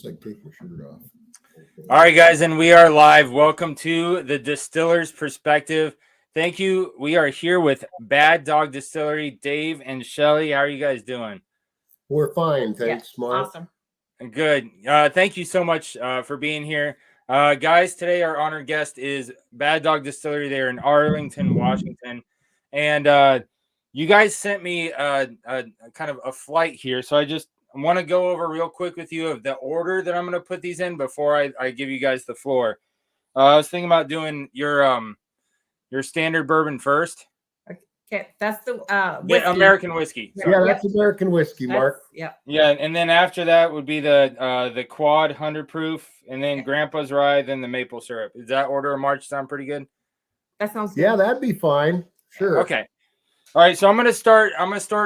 Like take my shirt off. All right, guys, and we are live. Welcome to the Distiller's Perspective. Thank you. We are here with Bad Dog Distillery, Dave and Shelly. How are you guys doing? We're fine, thanks, Mark. Awesome. Good. Thank you so much for being here. Guys, today our honored guest is Bad Dog Distillery. They're in Arlington, Washington. And you guys sent me a kind of a flight here, so I want to go over real quick with you of the order that I'm going to put these in before I give you guys the floor. I was thinking about doing your standard bourbon first. Okay, that's the whiskey. American whiskey. Sorry. Yeah, that's American whiskey, Mark. Yeah. Yeah, and then after that would be the quad 100 proof, and then Grandpa's Rye, then the maple syrup. Does that order of march sound pretty good? That sounds good. Yeah, that'd be fine. Sure. Okay. All right, so I'm gonna start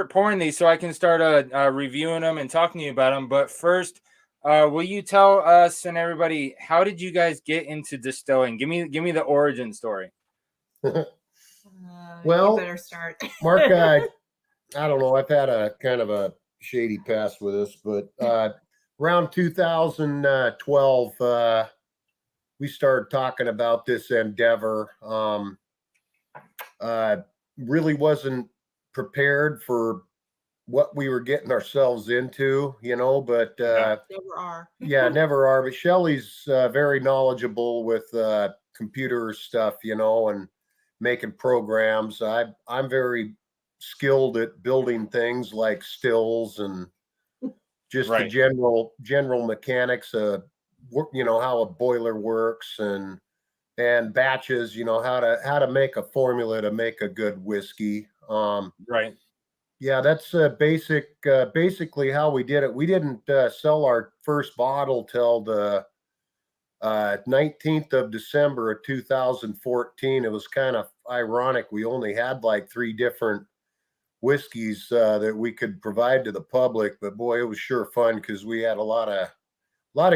pouring these so I can start reviewing them and talking to you about them. But first, will you tell us and everybody, how did you guys get into distilling? Give me the origin story. Well, you better start. Mark, I don't know. I've had a kind of a shady past with this, but around 2012, we started talking about this endeavor. Really wasn't prepared for what we were getting ourselves into, but never are. Yeah, never are. But Shelly's very knowledgeable with computer stuff, and making programs. I'm very skilled at building things like stills and just the general mechanics of how a boiler works and batches, how to make a formula to make a good whiskey. Right. Yeah, that's basically how we did it. We didn't sell our first bottle till the 19th of December of 2014. It was kind of ironic. We only had like 3 different whiskeys that we could provide to the public, but boy, it was sure fun because we had a lot of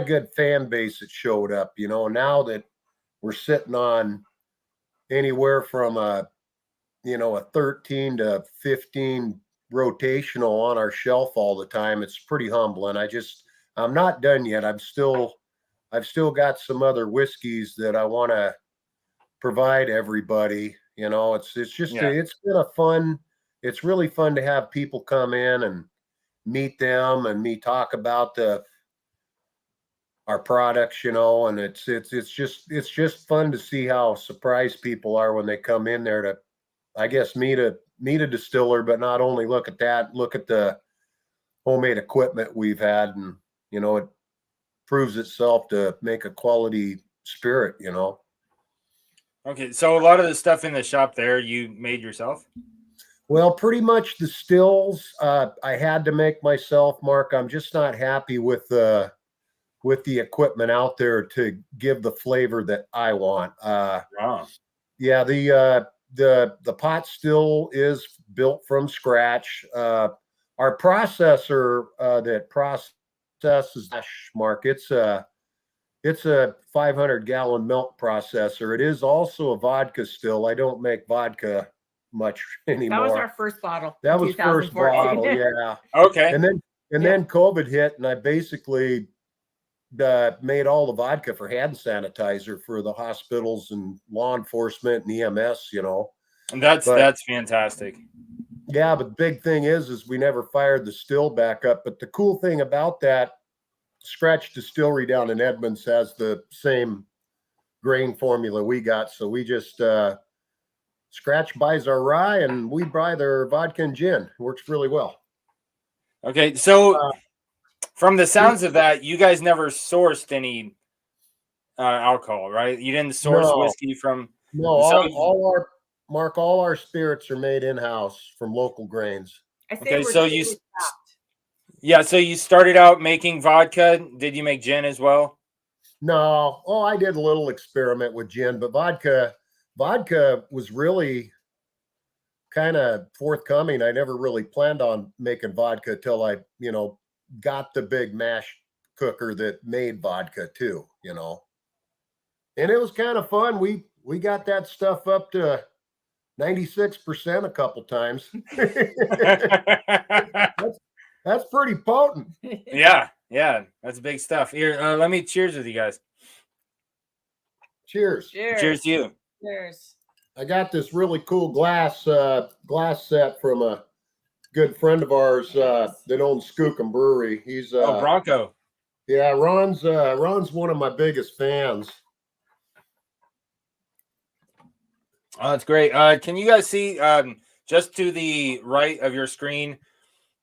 good fan base that showed up. Now that we're sitting on anywhere from a 13 to 15 rotational on our shelf all the time, it's pretty humbling. I'm not done yet. I've still got some other whiskeys that I want to provide everybody. It's really fun to have people come in and meet them and me talk about our products, and it's just fun to see how surprised people are when they come in there to, I guess, meet a distiller, but not only look at that, look at the homemade equipment we've had, and it proves itself to make a quality spirit. Okay, so a lot of the stuff in the shop there you made yourself? Well, pretty much the stills I had to make myself, Mark. I'm just not happy with the equipment out there to give the flavor that I want. Wow. Yeah, the pot still is built from scratch. Our processor that processes Mark, it's a 500-gallon milk processor. It is also a vodka still. I don't make vodka much anymore. That was our first bottle. That was first bottle, yeah. Okay. And then COVID hit, and I basically made all the vodka for hand sanitizer for the hospitals and law enforcement and EMS, And that's fantastic. Yeah, but the big thing is we never fired the still back up. But the cool thing about that, Scratch Distillery down in Edmonds has the same grain formula we got. So we just Scratch buys our rye and we buy their vodka and gin. It works really well. Okay, so from the sounds of that, you guys never sourced any alcohol, right? You didn't source whiskey from. No, all our spirits are made in-house from local grains. Okay, so so you started out making vodka. Did you make gin as well? No. Oh, I did a little experiment with gin, but vodka was really kind of forthcoming. I never really planned on making vodka till I, got the big mash cooker that made vodka too, and it was kind of fun. We got that stuff up to 96% a couple times. That's pretty potent. Yeah. Yeah, that's big stuff. Here, let me cheers with you guys. Cheers. Cheers to you. Cheers. I got this really cool glass set from a good friend of ours that owns Skookum Brewery. He's Bronco. yeah, Ron's one of my biggest fans. Oh, that's great. Can you guys see just to the right of your screen?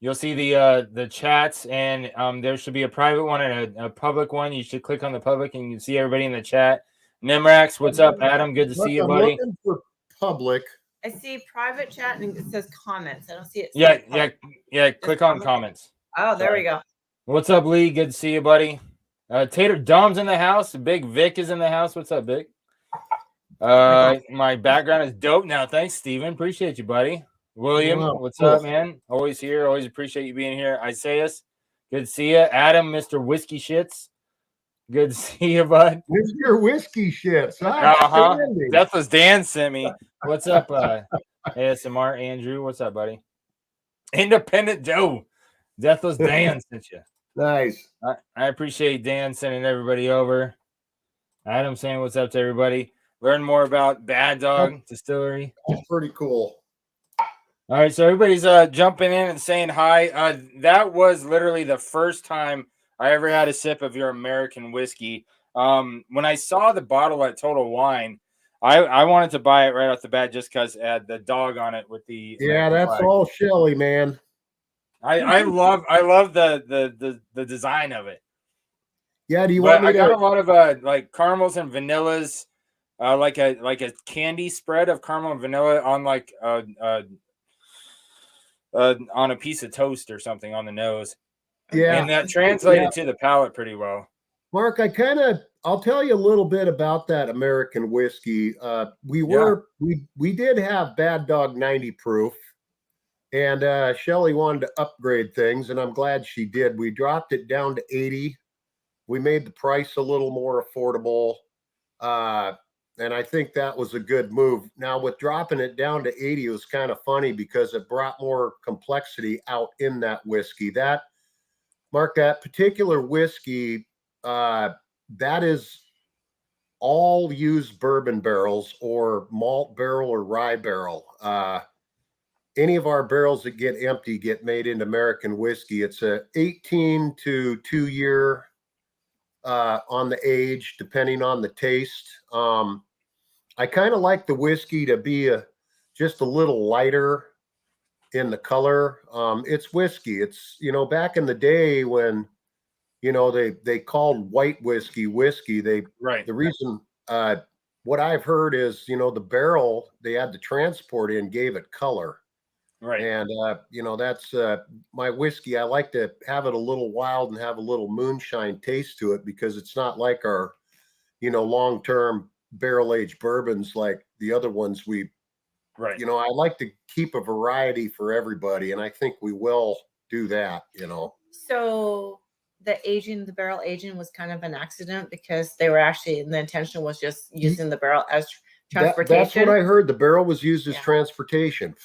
You'll see the chats, and there should be a private one and a public one. You should click on the public, and you can see everybody in the chat. Nimrax, what's up, Adam? Good to see you, buddy. I'm looking for public. I see private chat and it says comments. I don't see it. Yeah. Click on comments. Oh, there we go. What's up, Lee? Good to see you, buddy. Tater Dom's in the house. Big Vic is in the house. What's up, Vic? My background is dope now. Thanks, Steven. Appreciate you, buddy. William, what's up, man? Always here. Always appreciate you being here. Isaias, good to see you. Adam, Mr. Whiskey Shits. Good to see you, bud. Mr. Whiskey Shits. That's what Dan sent me. What's up, ASMR Andrew? What's up, buddy? Indpndt Joe. Deathless Dan sent you. Nice. I appreciate Dan sending everybody over. Adam saying what's up to everybody. Learn more about Bad Dog Distillery. That's pretty cool. All right, so everybody's jumping in and saying hi. That was literally the first time I ever had a sip of your American whiskey. When I saw the bottle at Total Wine, I wanted to buy it right off the bat just because it had the dog on it with the that's flag. All Shelly, man. I love the design of it. Yeah, do you want me I got a lot of like caramels and vanillas, like a candy spread of caramel and vanilla on like on a piece of toast or something on the nose. Yeah, and that translated to the palate pretty well. Mark, I'll tell you a little bit about that American whiskey. We did have Bad Dog 90 proof, and Shelly wanted to upgrade things, and I'm glad she did. We dropped it down to 80. We made the price a little more affordable, and I think that was a good move. Now, with dropping it down to 80, it was kind of funny because it brought more complexity out in that whiskey. Mark, that particular whiskey, that is all used bourbon barrels or malt barrel or rye barrel. Any of our barrels that get empty get made into American whiskey. It's a 18 to 2 year on the age, depending on the taste. I kind of like the whiskey to be just a little lighter in the color. It's whiskey. It's, back in the day when, they called white whiskey. The reason, what I've heard is, the barrel they had to transport in gave it color. Right. And, that's my whiskey. I like to have it a little wild and have a little moonshine taste to it because it's not like our, long-term barrel-aged bourbons like the other ones Right. I like to keep a variety for everybody, and I think we will do that, So the barrel aging was kind of an accident because they were actually, the intention was just using the barrel as transportation. That's what I heard. The barrel was used as transportation,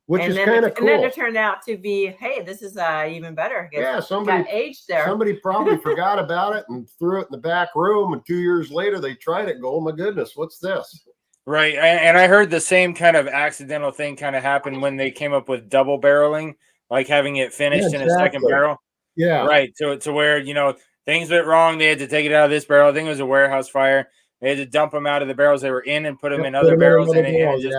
which is kind of cool. And then it turned out to be, hey, this is even better. Yeah, somebody got aged there. Somebody probably forgot about it and threw it in the back room, and 2 years later they tried it and go, oh my goodness, what's this? Right. And I heard the same kind of accidental thing kind of happen when they came up with double barreling, like having it finished in a second barrel. Yeah. Right. To where, things went wrong. They had to take it out of this barrel. I think it was a warehouse fire. They had to dump them out of the barrels they were in and put them in other barrels. It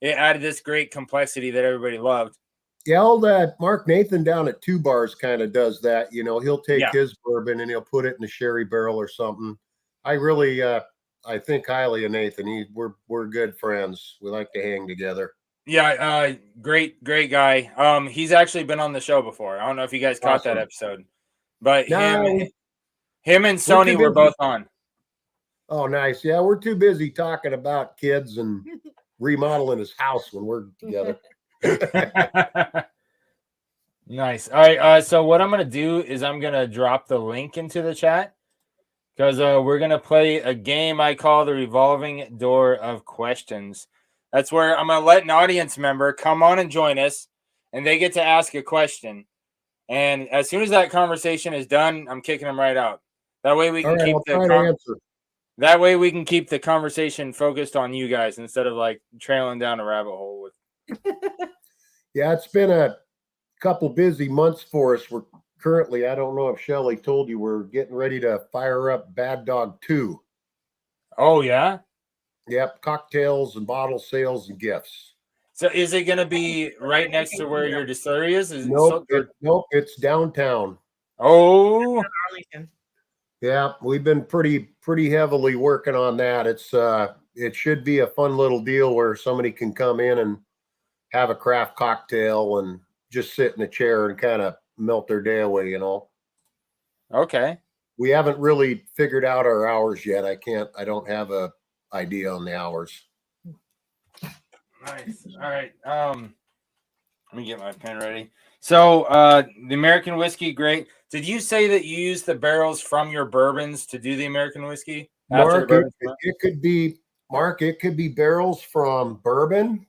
added this great complexity that everybody loved. Yeah, all that Mark Nathan down at Two Bars kind of does that. He'll take his bourbon and he'll put it in a sherry barrel or something. I really, I think highly of Nathan. We're good friends. We like to hang together. Yeah, great guy. He's actually been on the show before. I don't know if you guys caught that episode, but him and Sony were both on. Oh, nice. Yeah, we're too busy talking about kids and remodeling his house when we're together. Nice. All right. So what I'm gonna do is I'm gonna drop the link into the chat because we're gonna play a game I call the Revolving Door of Questions. That's where I'm gonna let an audience member come on and join us, and they get to ask a question. And as soon as that conversation is done, I'm kicking them right out. That way we All can right, keep I'll the try to answer. that way we can keep the conversation focused on you guys instead of like trailing down a rabbit hole with. Yeah, it's been a couple busy months for us. We're currently, I don't know if Shelly told you, we're getting ready to fire up Bad Dog 2. Oh yeah. Yep, cocktails and bottle sales and gifts. So is it going to be right next to where your distillery is? Nope, it's downtown. Oh, Arlington. Yeah, we've been pretty heavily working on that. It should be a fun little deal where somebody can come in and have a craft cocktail and just sit in a chair and kind of melt their day away, you know. okay. We haven't really figured out our hours yet. I don't have a idea on the hours. Nice. All right. Let me get my pen ready. So, the American whiskey, great. Did you say that you use the barrels from your bourbons to do the American whiskey? Mark, it could be barrels from bourbon.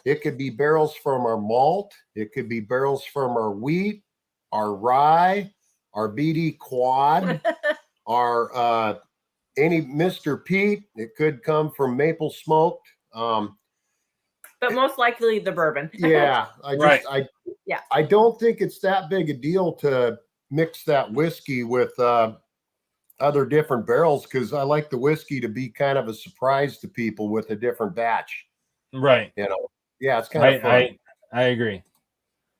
It could be barrels from our malt. It could be barrels from our wheat, our rye, our BD quad, our any Mr. Pete. It could come from maple smoked. But most likely the bourbon. Yeah, Yeah. I don't think it's that big a deal to mix that whiskey with other different barrels, because I like the whiskey to be kind of a surprise to people with a different batch. Right. You know, yeah, it's kind of fun. I agree.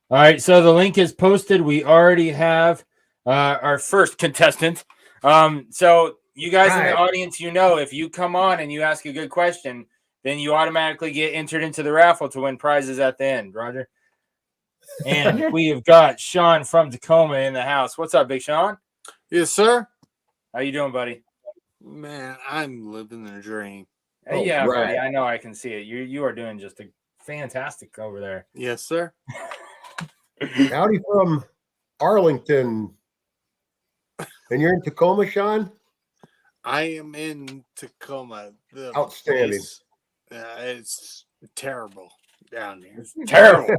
All right, so the link is posted. We already have our first contestant. So you guys in the audience, you know, if you come on and you ask a good question, then you automatically get entered into the raffle to win prizes at the end, Roger. And we have got Sean from Tacoma in the house. What's up, Big Sean? Yes, sir. How you doing, buddy? Man, I'm living the dream. Hey, yeah, buddy. I know I can see it. You are doing just a fantastic over there. Yes, sir. Howdy from Arlington. And you're in Tacoma, Sean? I am in Tacoma. Outstanding. It's terrible down here. It's terrible.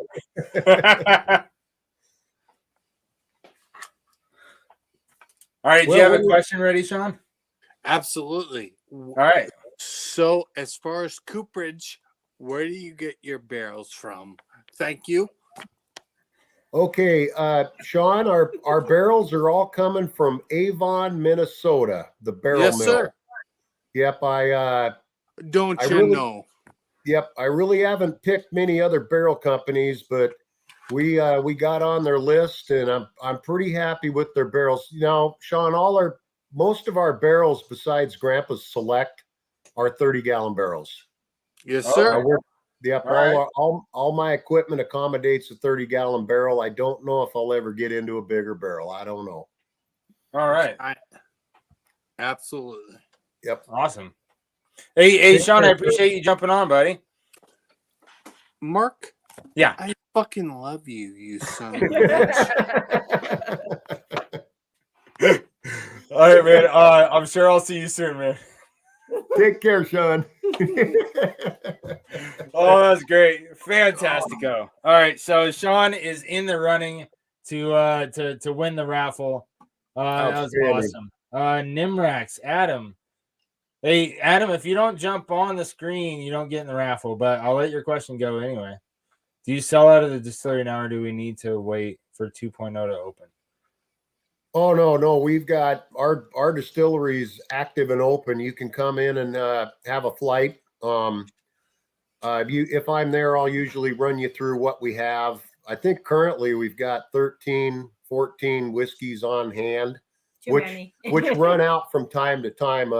All right, do you have a question ready, Sean? Absolutely. All right. So, as far as cooperage, where do you get your barrels from? Thank you. Okay, Sean, our barrels are all coming from Avon, Minnesota, the barrel mill. Yes, sir. Yep, Don't you know? Yep, I really haven't picked many other barrel companies, but we got on their list, and I'm pretty happy with their barrels. Now, Sean, most of our barrels besides Grandpa's Select are 30-gallon barrels. Yes, sir. Yep, all my equipment accommodates a 30-gallon barrel. I don't know if I'll ever get into a bigger barrel. I don't know. All right. Absolutely. Yep. Awesome. Hey, Sean, I appreciate you jumping on, buddy. Mark? Yeah. I fucking love you, you son of a bitch. All right, man. I'm sure I'll see you soon, man. Take care, Sean. Oh, that's great. Fantastico. All right, so Sean is in the running to win the raffle. That was awesome. Nimrax, Adam. Hey, Adam, if you don't jump on the screen, you don't get in the raffle, but I'll let your question go anyway. Do you sell out of the distillery now, or do we need to wait for 2.0 to open? Oh, no. We've got our distillery's active and open. You can come in and have a flight. If I'm there, I'll usually run you through what we have. I think currently we've got 13, 14 whiskeys on hand, which run out from time to time.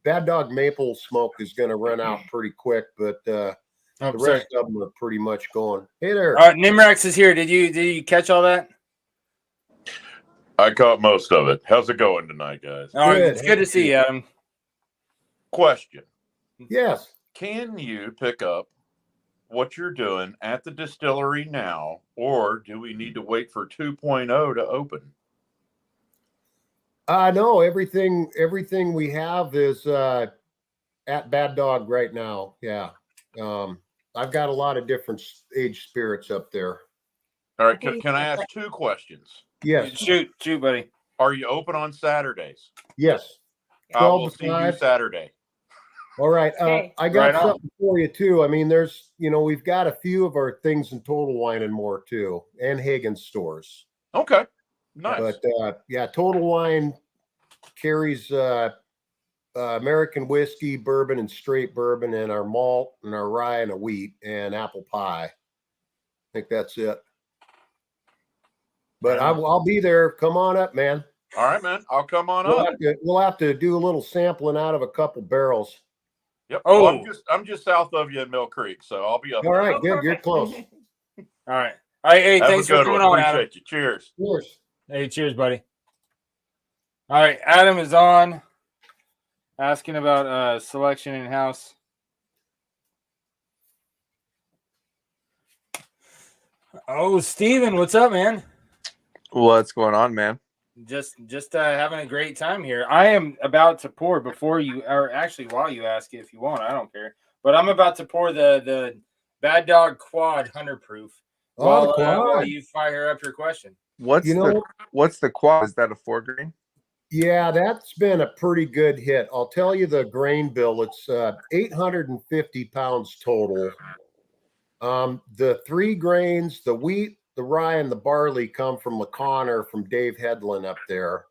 Bad Dog Maple Smoke is going to run out pretty quick, but the rest of them are pretty much going. Hey there. Nimrax is here. Did you catch all that? I caught most of it. How's it going tonight, guys? It's good to see you, Adam. Question. Yes. Can you pick up what you're doing at the distillery now, or do we need to wait for 2.0 to open? No, everything we have is at Bad Dog right now. Yeah. I've got a lot of different aged spirits up there. All right. think Can I it's ask 2 questions? Yes, Shoot, buddy. Are you open on Saturdays? yes. I 12 will to see you 5. Saturday. All right. Okay. I got Right on. something for you too. I mean, there's, we've got a few of our things in Total Wine and More too, and Hagen's stores. Okay. Nice. But yeah, Total Wine carries American whiskey, bourbon, and straight bourbon, and our malt and our rye and a wheat and apple pie. I think that's it. But I'll be there. Come on up, man. All right, man. I'll come on up. We'll have to do a little sampling out of a couple barrels. Yep. Oh. Well, I'm just south of you in Mill Creek, so I'll be up All there. right, Oh, good. You're perfect. close. All right. Hey, Have thanks a good for coming one. on, Adam. Appreciate you. Cheers. Cheers. Hey, cheers, buddy. All right, Adam is on, asking about selection in house. Oh, Steven, what's up, man? What's going on, man? Just having a great time here. I am about to pour before you, or actually while you ask if you want. I don't care, but I'm about to pour the Bad Dog Quad 100 proof. Oh, While you fire up your question. What's the quad? Is that a 4 grain? yeah, that's been a pretty good hit. I'll tell you the grain bill. It's 850 pounds total. The 3 grains, the wheat, the rye, and the barley come from LeConner from Dave Headland up there.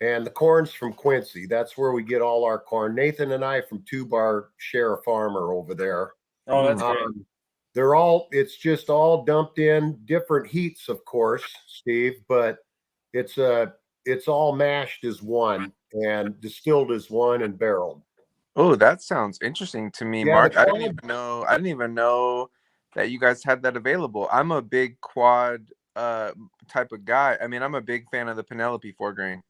And the corn's from Quincy. That's where we get all our corn. Nathan and I from Two Bar share a farmer over there. Oh, that's great. It's just all dumped in different heats, of course, Steve, but it's all mashed as one and distilled as one and barreled. Oh, that sounds interesting to me, Yeah, Mark. the I didn't even know that you guys had that available. I'm a big quad type of guy. I mean, I'm a big fan of the Penelope 4 grain.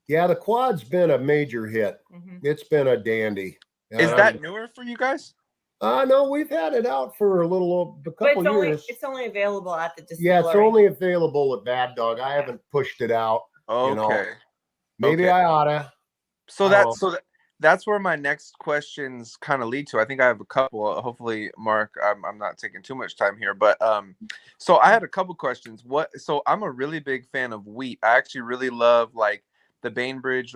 Yeah, the quad's been a major hit. Mhm. It's been a dandy. Is that newer for you guys? No, we've had it out for a But couple years. it's only available at the distillery. Yeah, it's only available at Bad Dog. I haven't pushed it out. Okay. Maybe Okay. I oughta. That's where my next questions kind of lead to. I think I have a couple. Hopefully, Mark, I'm not taking too much time here, but so I had a couple questions. So I'm a really big fan of wheat. I actually really love like the Bainbridge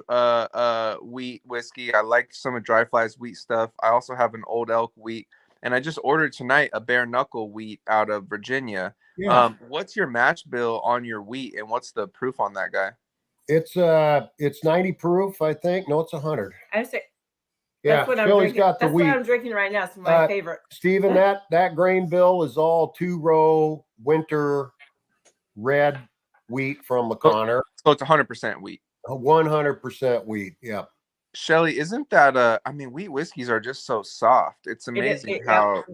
wheat whiskey. I like some of Dry Fly's wheat stuff. I also have an Old Elk wheat, and I just ordered tonight a bare knuckle wheat out of Virginia. Yeah. What's your match bill on your wheat, and what's the proof on that guy? It's 90 proof, I think. No, it's 100. I would say Yeah, that's what I'm Philly's drinking. got the That's wheat. what I'm drinking right now. It's my favorite. Stephen, that grain bill is all 2-row winter red wheat from LeConner. So it's 100% wheat. 100% wheat. Yeah. Shelly, isn't that I mean, wheat whiskeys are just so soft. It's amazing how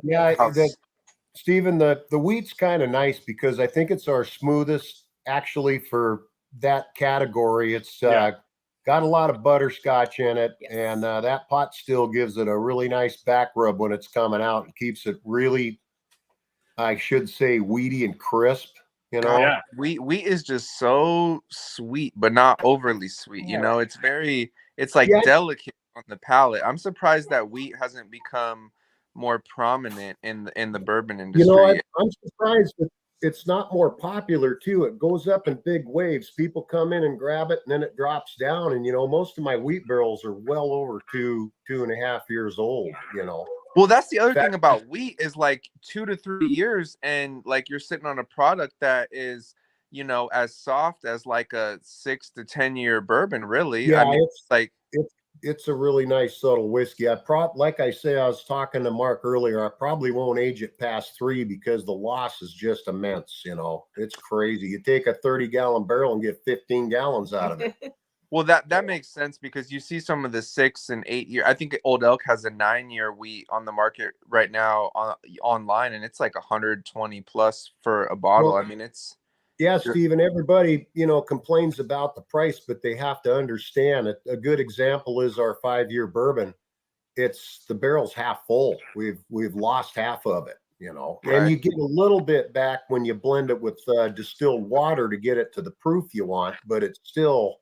Stephen, the wheat's kind of nice because I think it's our smoothest actually for that category. It's got a lot of butterscotch in it, and that pot still gives it a really nice back rub when it's coming out and keeps it really, I should say, weedy and crisp. Yeah. Wheat is just so sweet, but not overly sweet. It's like delicate on the palate. I'm surprised that wheat hasn't become more prominent in the bourbon industry. I'm surprised that it's not more popular too. It goes up in big waves. People come in and grab it, and then it drops down. And most of my wheat barrels are well over 2.5 years old. Well, that's the other thing about wheat is like 2 to 3 years, and like you're sitting on a product that is, as soft as like a 6 to 10 year bourbon. Really, yeah, I mean, it's a really nice subtle whiskey. Like I say, I was talking to Mark earlier. I probably won't age it past 3 because the loss is just immense. It's crazy. You take a 30-gallon barrel and get 15 gallons out of it. Well, that makes sense because you see some of the 6 and 8 year. I think Old Elk has a 9-year wheat on the market right now online, and it's like 120 plus for a bottle. Well, I mean, it's Stephen. Everybody complains about the price, but they have to understand it. A good example is our 5-year bourbon. It's the barrel's half full. We've lost half of it. Right. And you get a little bit back when you blend it with distilled water to get it to the proof you want, but it's still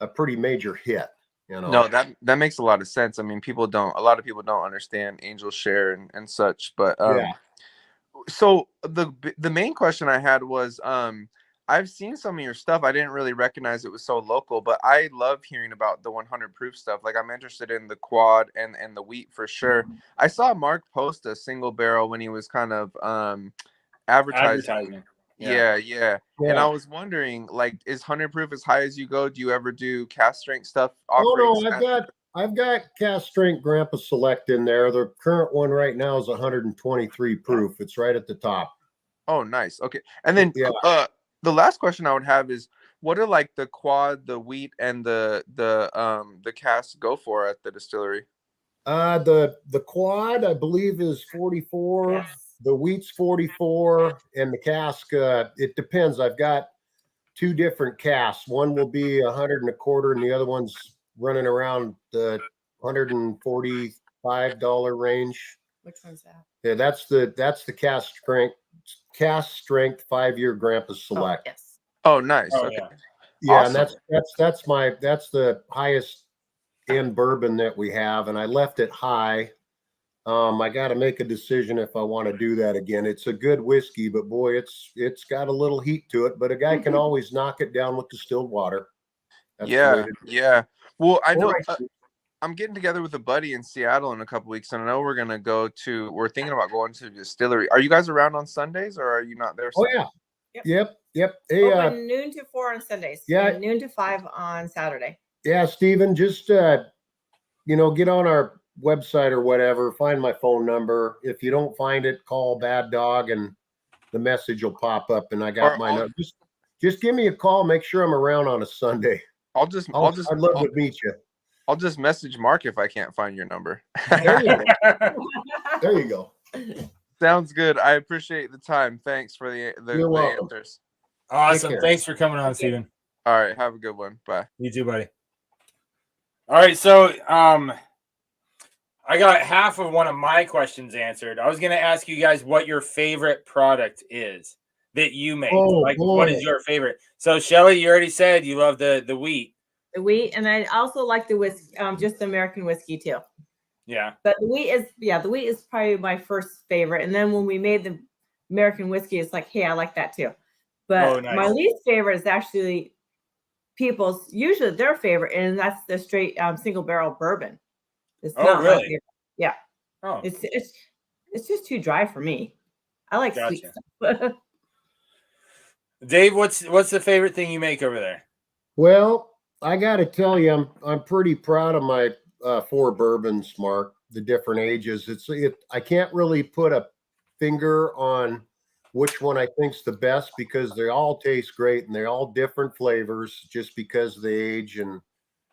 a pretty major hit. No, that makes a lot of sense. I mean, a lot of people don't understand angel share and such, but So the main question I had was, I've seen some of your stuff. I didn't really recognize it was so local, but I love hearing about the 100 proof stuff. Like, I'm interested in the quad and the wheat for sure. I saw Mark post a single barrel when he was kind of advertising. Advertising. Yeah. And Yeah. I was wondering, like, is 100 proof as high as you go? Do you ever do cast strength stuff? Oh offerings? no, I've got cast strength Grandpa Select in there. The current one right now is 123 proof. It's right at the top. Oh, nice. Okay. And then Yeah. the last question I would have is, what are like the quad, the wheat, and the casts go for at the distillery? The quad I believe is 44. Yes. The wheat's 44, and the cask it depends. I've got two different casks. One will be 100 and a quarter, and the other one's running around the $145 range. Which one's that? Yeah, that's the cast strength 5-year Grandpa Select. Oh, yes. Oh, nice. Oh, Okay. yeah. Yeah, Awesome. and that's the highest end bourbon that we have, and I left it high. I got to make a decision if I want to do that again. It's a good whiskey, but boy, it's got a little heat to it. But a guy can always knock it down with distilled water. That's the way Yeah. to do it. Yeah. Well, I know. All right. I'm getting together with a buddy in Seattle in a couple weeks, and I know we're thinking about going to the distillery. Are you guys around on Sundays, or are you not there? Oh Sundays? yeah. Yep. Hey, Open noon to 4 on Sundays. yeah. And noon to 5 on Saturday. yeah, Stephen, just get on our website or whatever, find my phone number. If you don't find it, call Bad Dog and the message will pop up, and I got my number. Just give me a call, make sure I'm around on a Sunday. I'd love to meet you. I'll just message Mark if I can't find your number. There you go. There you go. Sounds good. I appreciate the time. Thanks for the You're welcome. answers. Awesome. care. Thanks for coming on, Steven. All right, have a good one. Bye. You too, buddy. All right, so I got half of one of my questions answered. I was going to ask you guys what your favorite product is that you make. Oh, what is your favorite? So, Shelly, you already said you love the wheat. The wheat, and I also like the whiskey, just the American whiskey too. Yeah. But the wheat is probably my first favorite. And then when we made the American whiskey, it's like, hey, I like that too. But nice. my least favorite is actually people's usually their favorite, and that's the straight single barrel bourbon. It's not my really? favorite. Yeah. Oh, It's just too dry for me. I like sweet stuff. Dave, what's the favorite thing you make over there? Well, I got to tell you, I'm pretty proud of my 4 bourbons, Mark. The different ages. I can't really put a finger on which one I think's the best because they all taste great and they're all different flavors just because of the age. And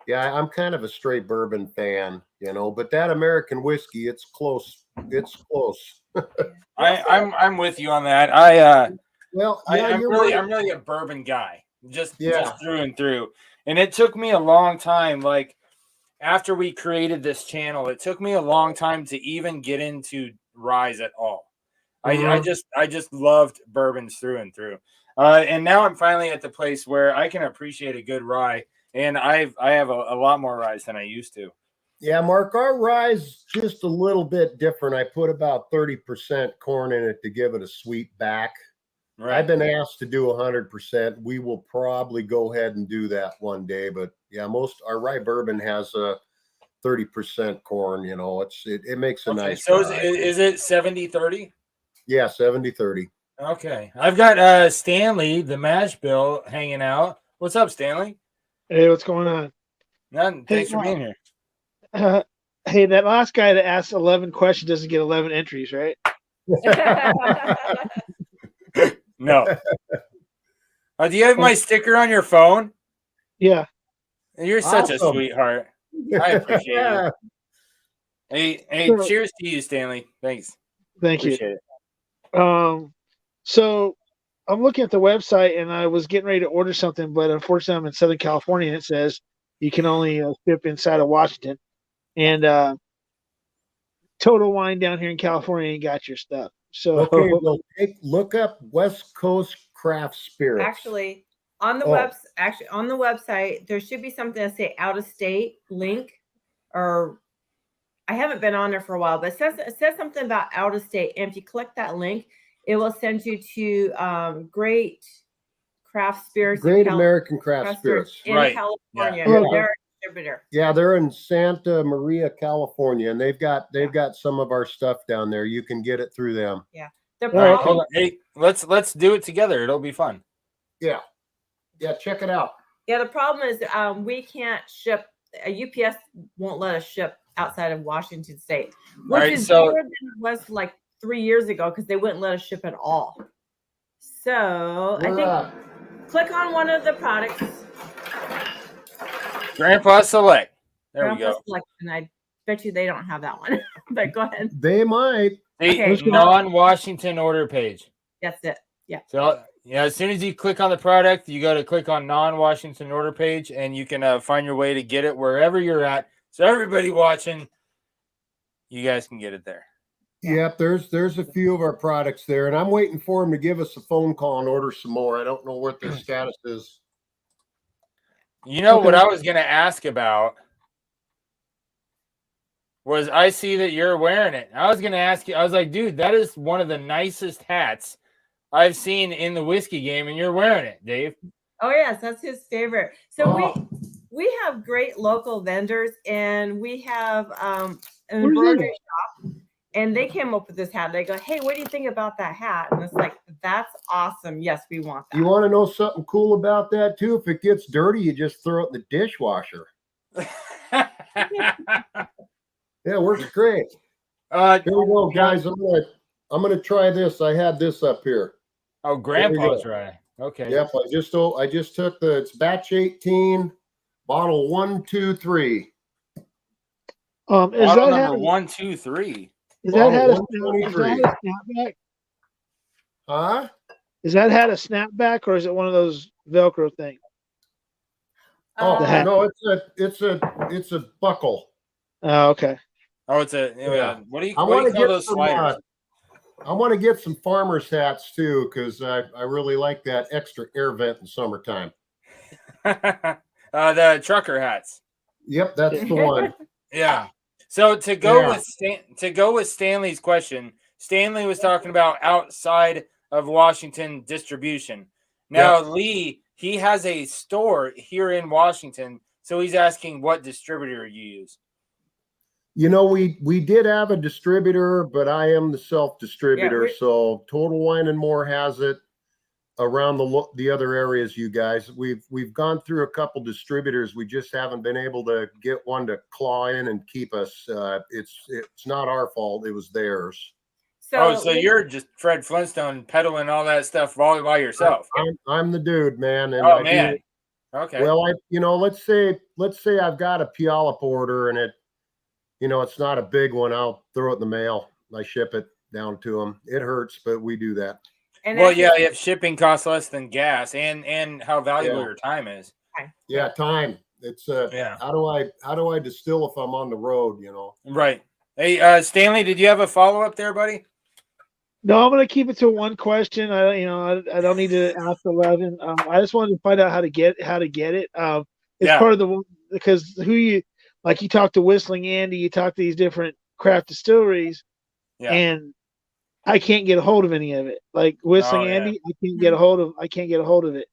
yeah, I'm kind of a straight bourbon fan, but that American whiskey, it's close. It's close. I'm with you on that. I'm really a bourbon guy, just through and through. And it took me a long time, like after we created this channel, it took me a long time to even get into ryes at all. Mm-hmm. I just loved bourbons through and through. And now I'm finally at the place where I can appreciate a good rye, and I have a lot more ryes than I used to. Yeah, Mark, our rye's just a little bit different. I put about 30% corn in it to give it a sweet back. Right. I've been asked to do 100%. We will probably go ahead and do that one day. But yeah, our rye bourbon has a 30% corn. It makes a nice. So is it 70-30? Yeah, 70-30. Okay, I've got Stanley, the mash bill, hanging out. What's up, Stanley? Hey, what's going on? Nothing. Thanks for being here. Hey, that last guy that asked 11 questions doesn't get 11 entries, right? No. Do you have my sticker on your phone? Yeah. You're such a sweetheart. I appreciate it. Hey, cheers to you, Stanley. Thanks. Thank you. Appreciate it. So I'm looking at the website and I was getting ready to order something, but unfortunately I'm in Southern California and it says you can only ship inside of Washington. And Total Wine down here in California ain't got your stuff. So okay, well, look up West Coast Craft Spirits. Actually, on the website, there should be something that say out of state link, or I haven't been on there for a while, but it says something about out of state. And if you click that link, It will send you to great craft spirits. in Great American Craft Spirits. in Right. California. Yeah. They're a distributor. Yeah, they're in Santa Maria, California, and they've got some of our stuff down there. You can get it through them. The All right, problem, hold on. Hey, let's do it together. It'll be fun. Yeah, check it out. yeah, the problem is we can't ship. UPS won't let us ship outside of Washington State, which right, is so- better than it was like 3 years ago because they wouldn't let us ship at all. So I think click on one of the products. Grandpa Select. There we Grandpa go. Select, and I bet you they don't have that one. But go ahead. They might. The Okay. non-Washington order page. That's it. So yeah, as soon as you click on the product, you go to click on non-Washington order page, and you can find your way to get it wherever you're at. So everybody watching, you guys can get it there. Yep, there's a few of our products there, and I'm waiting for them to give us a phone call and order some more. I don't know what their status is. You know what Okay. I was going to ask about was I see that you're wearing it. I was going to ask you, I was like, dude, that is one of the nicest hats I've seen in the whiskey game, and you're wearing it, Dave. Oh yes, that's his favorite. So Oh. we have great local vendors, and we have an Where's embroidery it? shop, and they came up with this hat. They go, "Hey, what do you think about that hat?" And it's like, "That's awesome. Yes, we want that." You want to know something cool about that too? If it gets dirty, you just throw it in the dishwasher. Yeah, it works great. Here we go, guys. I'm gonna try this. I had this up here. Oh, Grandpa's right. Okay. Yep, I just took it's batch 18, bottle 1, 2, 3. Is Bottle that number had, 1, 2, 3. is that had a, bottle is that 123. a snapback? Huh? Is that had a snapback, or is it one of those Velcro things? Oh The hat. no, it's a buckle. Oh, okay. Oh, it's a Yeah. what do you I call want to get those some. sliders? I want to get some farmers hats too, because I really like that extra air vent in summertime. The trucker hats. Yep, that's the one. Yeah. So to go Yeah. with Stanley's question, Stanley was talking about outside of Washington distribution. Now Lee, he has a store here in Washington, so he's asking what distributor you use. You know, we did have a distributor, but I am the self distributor. So Total Wine and More has it around the other areas. You guys, we've gone through a couple distributors. We just haven't been able to get one to claw in and keep us. It's not our fault. It was theirs. So you're just Fred Flintstone peddling all that stuff all by yourself. I'm the dude, man. And Oh man. Okay. Well, let's say I've got a Puyallup order and it's not a big one. I'll throw it in the mail. I ship it down to them. It hurts, but we do that. And well, yeah, if shipping costs less than gas and how valuable Yeah. your time is. Yeah, time. It's how do I distill if I'm on the road, Right. Hey, Stanley, did you have a follow-up there, buddy? No, I'm gonna keep it to one question. I don't need to ask 11. I just wanted to find out how to get it. It's part of the because you talk to Whistling Andy, you talk to these different craft distilleries, and I can't get a hold of any of it. Like Whistling Andy, I can't get a hold of it.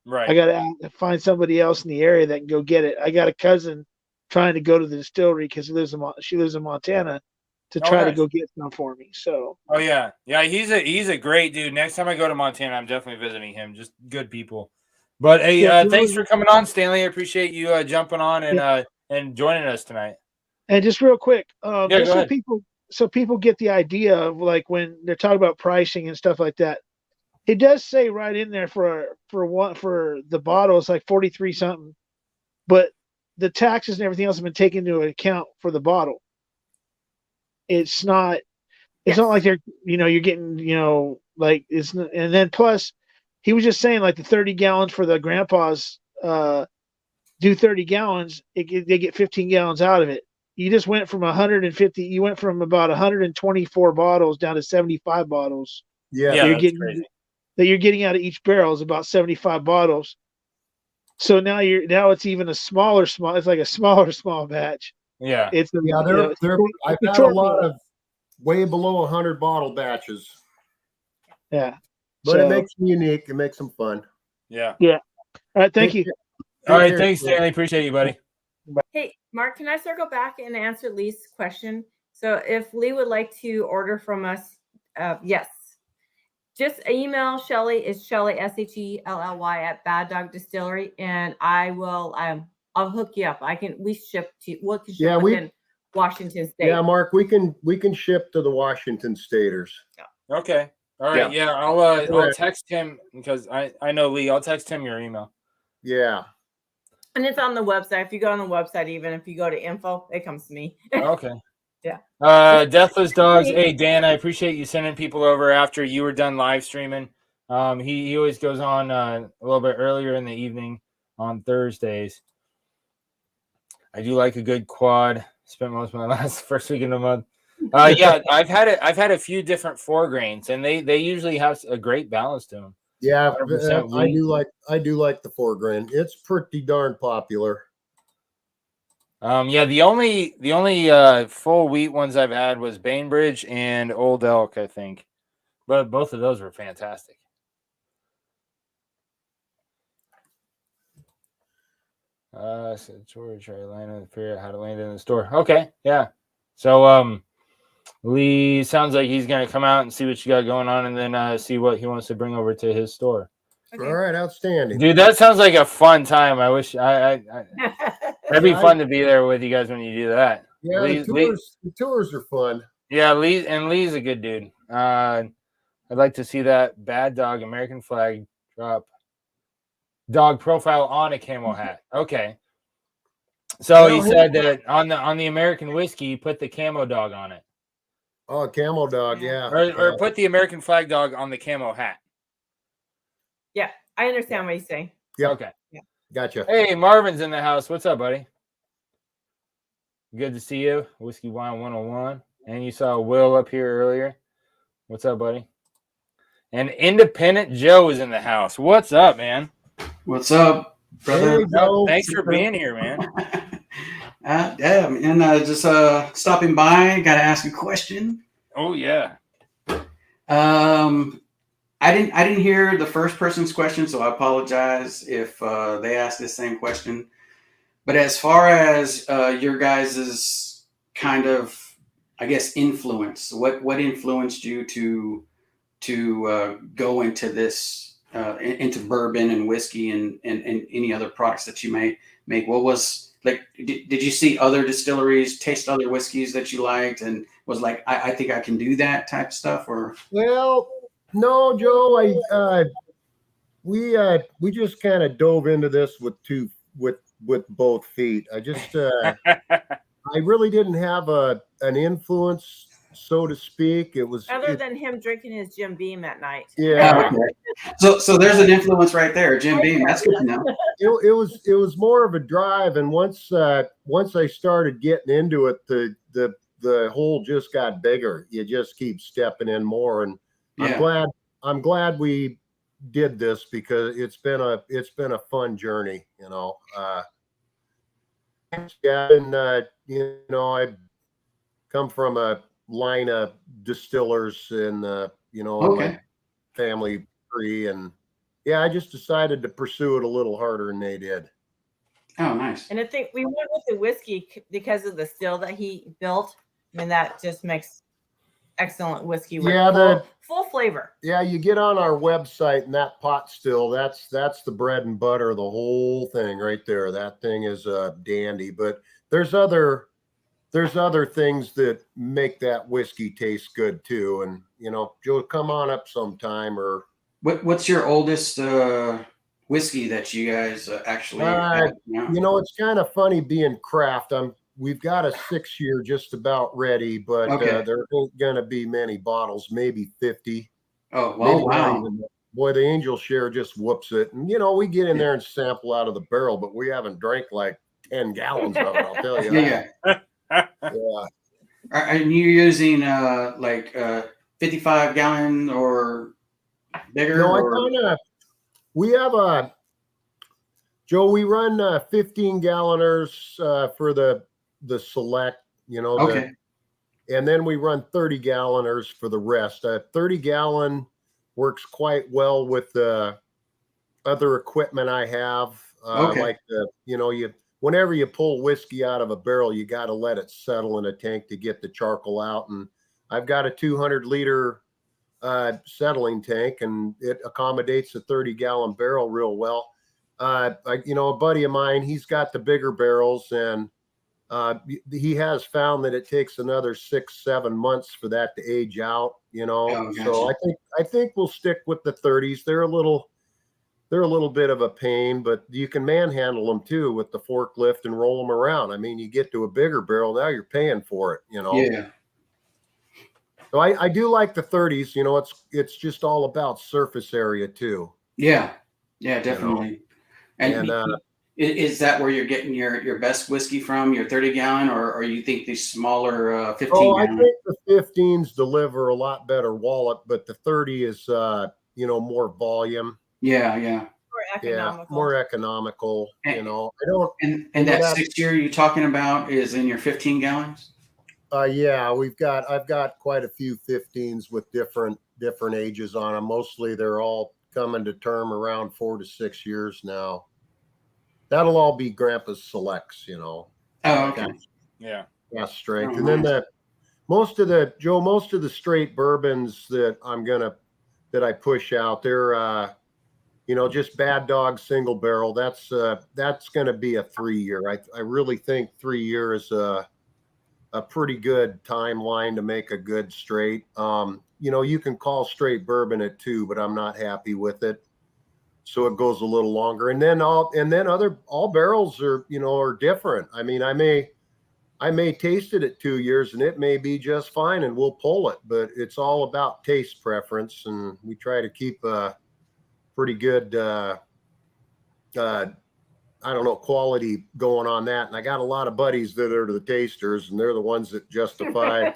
Right. I gotta find somebody else in the area that can go get it. I got a cousin trying to go to the distillery because she lives in Montana to try to go get some for me. So. Oh yeah, he's a great dude. Next time I go to Montana, I'm definitely visiting him. Just good people. But hey, thanks for coming on, Stanley. I appreciate you jumping on and joining us tonight. And just real quick, just go so people get the idea of like when they're talking about pricing and stuff like that. It does say right in there for the bottle it's like 43 something, but the taxes and everything else have been taken into account for the bottle. It's not like they're you're getting like it's and then plus he was just saying like the 30 gallons for the grandpas do 30 gallons they get 15 gallons out of it. You just went from 150 you went from about 124 bottles down to 75 bottles. Yeah, that you're getting out of each barrel is about 75 bottles. So now it's even a small it's like a small batch. Yeah. I've had a lot of way below 100 bottle batches. Yeah. But it makes them unique. It makes them fun. Yeah. All right. Thank you. All right. care, Thanks, Stanley. Stanley. Appreciate you, buddy. Hey, Mark, can I circle back and answer Lee's question? So if Lee would like to order from us, yes. Just email Shelly. It's Shelly, SHELLY at Bad Dog Distillery, and I will. I'll hook you up. We ship to. What can ship within Washington State? Yeah, Mark, we can ship to the Washington Staters. Okay. All right. Yeah. I'll text him because I know Lee. I'll text him your email. Yeah. And it's on the website. If you go on the website, even if you go to info, it comes to me. Okay. Yeah. Deathless Dogs. Hey, Dan, I appreciate you sending people over after you were done live streaming. He always goes on a little bit earlier in the evening on Thursdays. I do like a good quad. Spent most of my first week in the month. Yeah, I've had a few different 4 grains, and they usually have a great balance to them. Yeah, 100% I do like the 4 grain. It's pretty darn popular. Yeah, the only full wheat ones I've had was Bainbridge and Old Elk, I think, but both of those were fantastic. So George, Atlanta, figure out how to land in the store. Okay, yeah. So Lee sounds like he's gonna come out and see what you got going on, and then see what he wants to bring over to his store. Okay. All right, outstanding. Dude, that sounds like a fun time. I wish that'd be fun to be there with you guys when you do that. Yeah, the tours are fun. Yeah, Lee's a good dude. I'd like to see that Bad Dog American flag drop dog profile on a camo hat. Okay. So he said that on the American whiskey, you put the camo dog on it. Oh, camo dog, yeah. Or put the American flag dog on the camo hat. Yeah, I understand what you're saying. Yeah. Okay. Yeah. Gotcha. Hey, Marvin's in the house. What's up, buddy? Good to see you. Whiskey Wine 101. And you saw Will up here earlier. What's up, buddy? And Indpndt Joe is in the house. What's up, man? What's up, brother? Hey, Joe. Thanks for being here, man. Yeah, and just stopping by. Got to ask a question. Oh yeah. I didn't hear the first person's question, so I apologize if they asked the same question. But as far as your guys's kind of, I guess, influence, what influenced you to go into this, into bourbon and whiskey and any other products that you may make? What was like? Did you see other distilleries, taste other whiskeys that you liked, and was like, I think I can do that type of stuff? Or Well, no, Joe, we just kind of dove into this with both feet. I just I really didn't have an influence, so to speak. It was Other than him drinking his Jim Beam at night. Yeah. Okay. So there's an influence right there, Jim Beam. That's good to know. It was more of a drive, and once I started getting into it, the hole just got bigger. You just keep stepping in more, and Yeah. I'm glad we did this because it's been a fun journey, you know. Yeah, and I come from a line of distillers and Okay. my family tree, and I just decided to pursue it a little harder than they did. Oh, nice. And I think we went with the whiskey because of the still that he built. I mean, that just makes excellent whiskey with full flavor. Yeah, you get on our website and that pot still, that's the bread and butter, the whole thing right there. That thing is a dandy, but there's other things that make that whiskey taste good too. And Joe, come on up sometime. Or What's your oldest whiskey that you guys actually have now? it's kind of funny being craft. We've got a 6-year just about ready, but there ain't gonna be many bottles, maybe 50. Oh, well, wow. Boy, the Angel Share just whoops it. And we get in there and sample out of the barrel, but we haven't drank like 10 gallons of it, I'll tell you. Yeah. Yeah. Are you using 55 gallon or bigger? No, we have Joe, we run 15 galloners for the select, Okay. and then we run 30 galloners for the rest. 30 gallon works quite well with the other equipment I have. Okay. Like whenever you pull whiskey out of a barrel, you got to let it settle in a tank to get the charcoal out. And I've got a 200-liter settling tank, and it accommodates a 30-gallon barrel real well. A buddy of mine, he's got the bigger barrels, and he has found that it takes another 6-7 months for that to age out. Oh, So gotcha. I think we'll stick with the 30s. They're a little bit of a pain, but you can manhandle them too with the forklift and roll them around. I mean, you get to a bigger barrel, now you're paying for it. Yeah. So I do like the 30s. It's just all about surface area too. Yeah. Yeah, definitely. And And is that where you're getting your best whiskey from, your 30-gallon, or you think these smaller 15 I gallon? think the 15s deliver a lot better wallop, but the 30 is more volume. Yeah. More economical. Yeah, more economical. And- I don't. And that 6-year you're talking about is in your 15 gallons? Yeah, I've got quite a few 15s with different ages on them. Mostly they're all coming to term around 4 to 6 years now. That'll all be Grandpa's selects, Oh, okay. Yeah. Gas strength. Oh, And then nice. most of the straight bourbons that I push out, they're just Bad Dog single barrel. That's gonna be a 3-year. I really think 3 years is a pretty good timeline to make a good straight. You can call straight bourbon at 2, but I'm not happy with it. So it goes a little longer. And then all barrels are different. I mean, I may taste it at 2 years and it may be just fine and we'll pull it, but it's all about taste preference. And we try to keep a pretty good, quality going on that. And I got a lot of buddies that are the tasters, and they're the ones that justify,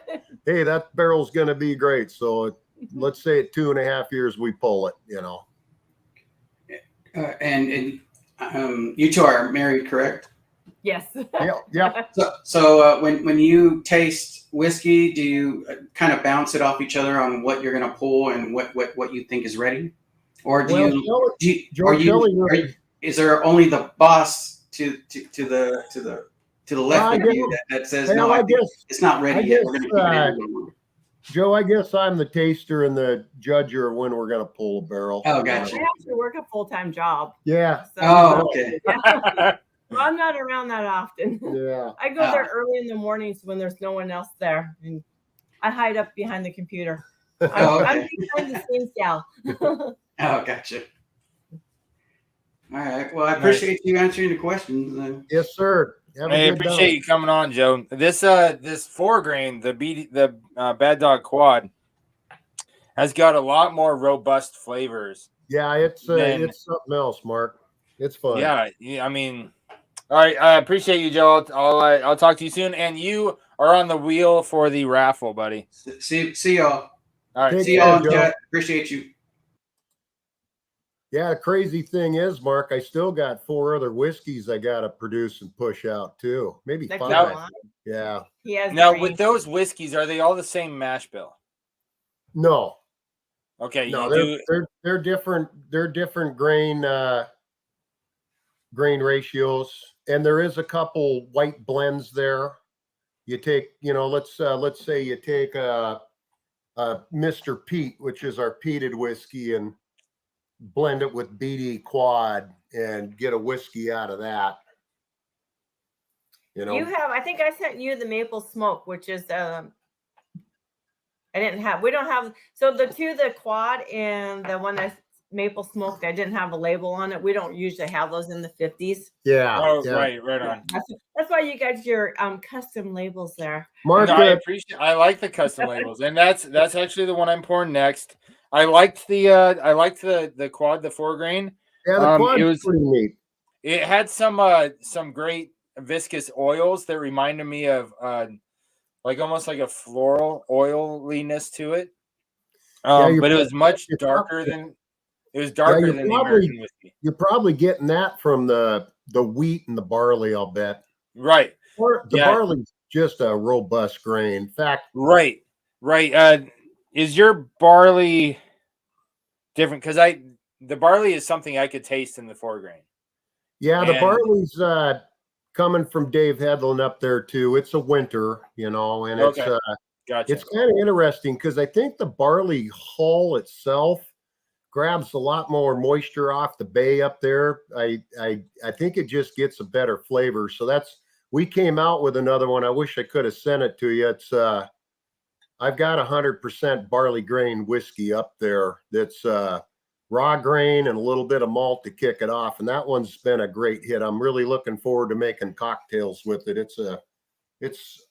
hey, that barrel's going to be great. So let's say at 2.5 years, we pull it, And you two are married, correct? Yes. Yeah. So when you taste whiskey, do you kind of bounce it off each other on what you're going to pull and what you think is ready, or is there only the boss to the left of you that says no? I guess it's not ready yet. We're going to keep it in. Joe, I guess I'm the taster and the judger of when we're going to pull a barrel. Oh, I gotcha. actually work a full-time job. Yeah. So, Oh, okay. yeah. Well, I'm not around that often. Yeah. I go there early in the mornings when there's no one else there, and I hide up behind the computer. I'm behind the scenes gal. Oh, gotcha. All right. Well, I appreciate you answering the questions. Yes, sir. I appreciate you coming on, Joe. This 4-grain, the Bad Dog Quad, has got a lot more robust flavors. Yeah, it's something else, Mark. It's fun. Yeah, I mean, all right. I appreciate you, Joe. I'll talk to you soon. And you are on the wheel for the raffle, buddy. See y'all. All right. See y'all in chat. Appreciate you. Yeah, the crazy thing is, Mark, I still got 4 other whiskeys I got to produce and push out too. Maybe 5. Yeah. Now, with those whiskeys, are they all the same mash bill? No. Okay. No, they're different. They're different grain ratios, and there is a couple white blends there. You take, let's say you take Mr. Pete, which is our peated whiskey, and blend it with BD Quad and get a whiskey out of that. You have, I think I sent you the maple smoke, which is we don't have, so the quad and the one that's maple smoked, I didn't have a label on it. We don't usually have those in the 50s. Yeah. Oh, yeah. right on. That's why you got your custom labels there. Mark, I like the custom labels, and that's actually the one I'm pouring next. I liked the quad, the 4-grain. Yeah, the quad was pretty neat. It had some great viscous oils that reminded me of almost like a floral oiliness to it. But it was much darker than the American whiskey. You're probably getting that from the wheat and the barley, I'll bet. Right. Or the barley's just a robust grain. In fact, right. Is your barley different because the barley is something I could taste in the 4 grain. Yeah, the And- barley's coming from Dave Hedlund up there too. It's a winter, you know, and Okay. it's Gotcha. it's kind of interesting because I think the barley hull itself grabs a lot more moisture off the bay up there. I think it just gets a better flavor. So we came out with another one. I wish I could have sent it to you. It's I've got 100% barley grain whiskey up there. That's raw grain and a little bit of malt to kick it off. And that one's been a great hit. I'm really looking forward to making cocktails with it.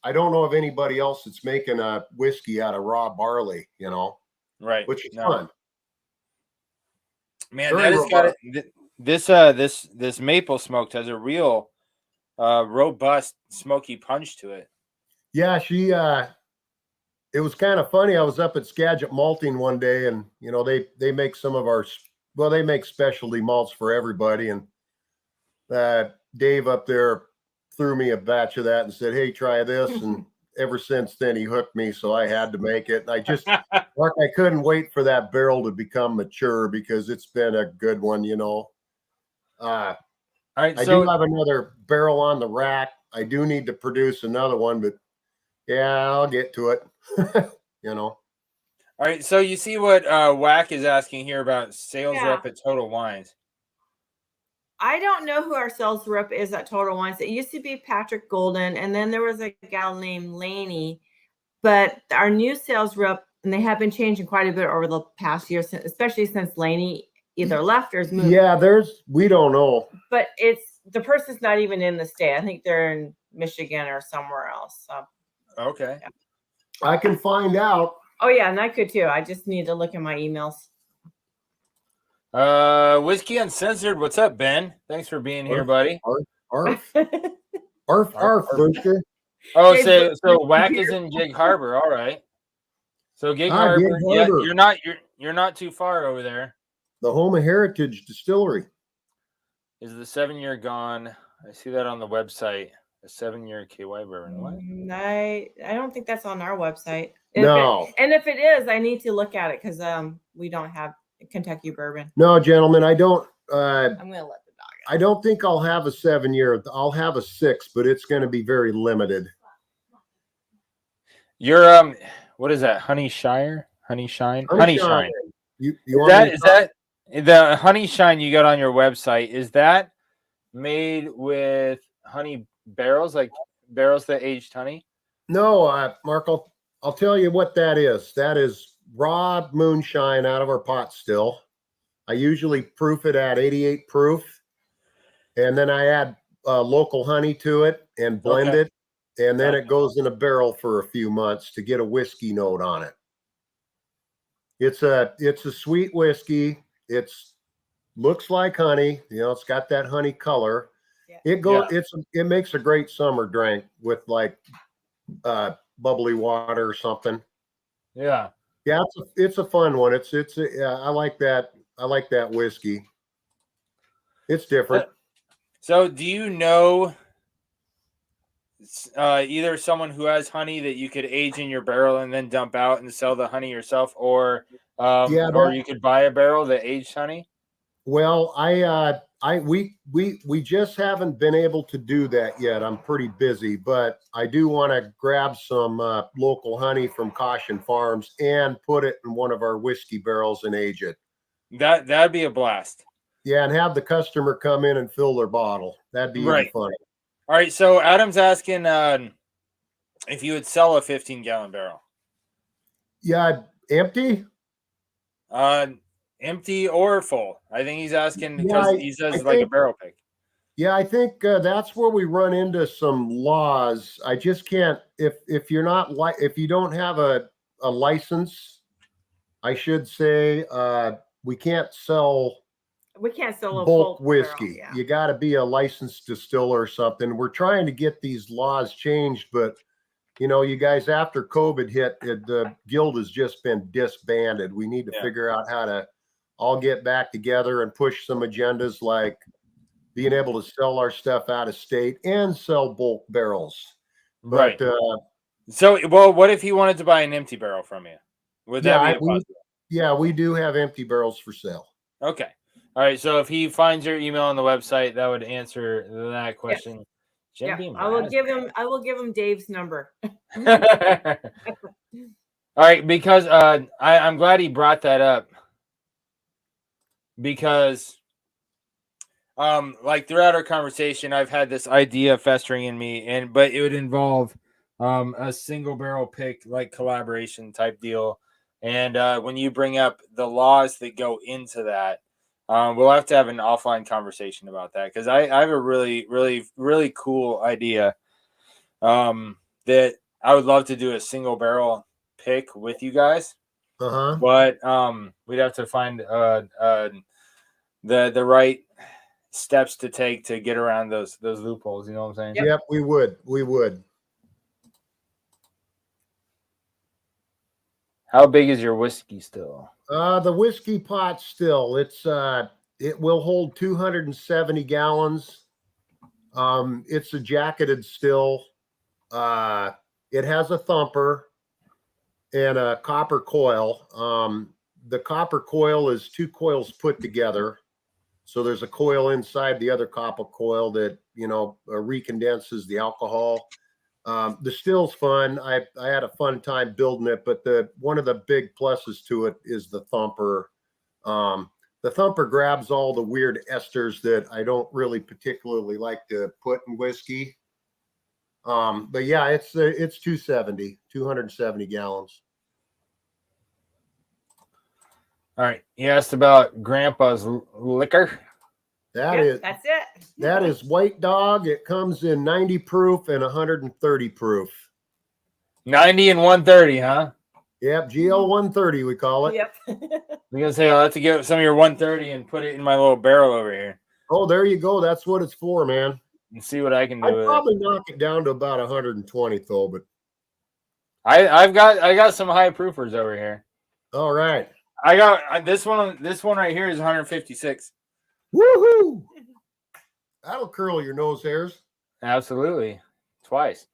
I don't know of anybody else that's making a whiskey out of raw barley, you know, Right. which is No. fun. Man, Very that has got robust. it. This maple smoked has a real robust smoky punch to it. Yeah, it was kind of funny. I was up at Skagit Malting one day, and you know they make some of they make specialty malts for everybody. And Dave up there threw me a batch of that and said, "Hey, try this." And ever since then, he hooked me, so I had to make it. And Mark, I couldn't wait for that barrel to become mature because it's been a good one, you know. All right, I do have another barrel on the rack. I do need to produce another one, but yeah, I'll get to it. You know. All right, so you see what Whack is asking here about sales Yeah. rep at Total Wines. I don't know who our sales rep is at Total Wines. It used to be Patrick Golden, and then there was a gal named Lainey. But our new sales rep, and they have been changing quite a bit over the past year, especially since Lainey either left or has moved. Yeah, we don't know. But the person's not even in the state. I think they're in Michigan or somewhere else. So. Okay. Yeah. I can find out. Oh yeah, and I could too. I just need to look at my emails. Whiskey Uncensored, what's up, Ben? Thanks for being here, buddy. Arf, Brewster. Oh, Jake- so Whack is in Gig Harbor. All right. So Gig Gig Harbor, yeah, Harbor. you're not too far over there. The home of Heritage Distillery. Is the 7-year gone? I see that on the website. A 7-year KY bourbon. What? I don't think that's on our website. No. If it is, I need to look at it because we don't have Kentucky bourbon. No, gentlemen, I don't. I'm gonna let the dog I don't think I'll have a 7-year. I'll have a 6, but it's going to be very limited. You're what is that? Honey Shine? Honey Shine. You Is want that me to is that the Honey Shine you got on your website? Is that made with honey barrels, like barrels that aged honey? No, Mark, I'll tell you what that is. That is raw moonshine out of our pot still. I usually proof it at 88 proof, and then I add local honey to it and blend Okay. it, and then it goes in a barrel for a few months to get a whiskey note on it. It's a sweet whiskey. It's looks like honey. You know, it's got that honey color. Yeah. It makes a great summer drink with like bubbly water or something. Yeah. Yeah, it's a fun one. I like that. I like that whiskey. It's different. So do you know either someone who has honey that you could age in your barrel and then dump out and sell the honey yourself, or you could buy a barrel that aged honey? Well, we just haven't been able to do that yet. I'm pretty busy, but I do want to grab some local honey from Caution Farms and put it in one of our whiskey barrels and age it. That'd be a blast. Yeah, and have the customer come in and fill their bottle. That'd be really fun. All right, so Adam's asking if you would sell a 15-gallon barrel. Yeah, empty? Empty or full. I think he's asking because he says like a barrel pick. Yeah, I think that's where we run into some laws. I just can't if you're not if you don't have a license, I should say, we can't sell a bulk whiskey. barrel, yeah. You got to be a licensed distiller or something. We're trying to get these laws changed, but you know, you guys, after COVID hit, the guild has just been disbanded. We need to figure out how to all get back together and push some agendas like being able to sell our stuff out of state and sell bulk barrels. But, So, well, what if he wanted to buy an empty barrel from you? Would that be a possibility? Yeah, we do have empty barrels for sale. Okay. All right. So if he finds your email on the website, that would answer that question. Jim Yeah, Beam I will give him Dave's number. All right, because I'm glad he brought that up, because like throughout our conversation, I've had this idea festering in me, but it would involve a single barrel pick, like collaboration type deal. And when you bring up the laws that go into that, we'll have to have an offline conversation about that, because I have a really, really, really cool idea that I would love to do a single barrel pick with you guys. But we'd have to find the right steps to take to get around those loopholes. You know what I'm saying? Yep, we would. How big is your whiskey still? The whiskey pot still, it will hold 270 gallons. It's a jacketed still. It has a thumper and a copper coil. The copper coil is 2 coils put together. So there's a coil inside the other copper coil that, recondenses the alcohol. The still's fun. I had a fun time building it, but one of the big pluses to it is the thumper. The thumper grabs all the weird esters that I don't really particularly like to put in whiskey. But yeah, it's 270 gallons. All right. He asked about Grandpa's liquor. That's it. That is White Dog. It comes in 90 proof and 130 proof. 90 and 130, huh? Yep, GL 130 we call it. Yep. I'm gonna say I'll have to get some of your 130 and put it in my little barrel over here Oh, there you go. That's what it's for, man. and see what I can do I'd with probably knock it down to about 120 though, but it. I got some high proofers over here. all right. I got this one right here is 156. Woohoo! That'll curl your nose hairs. Absolutely. Twice.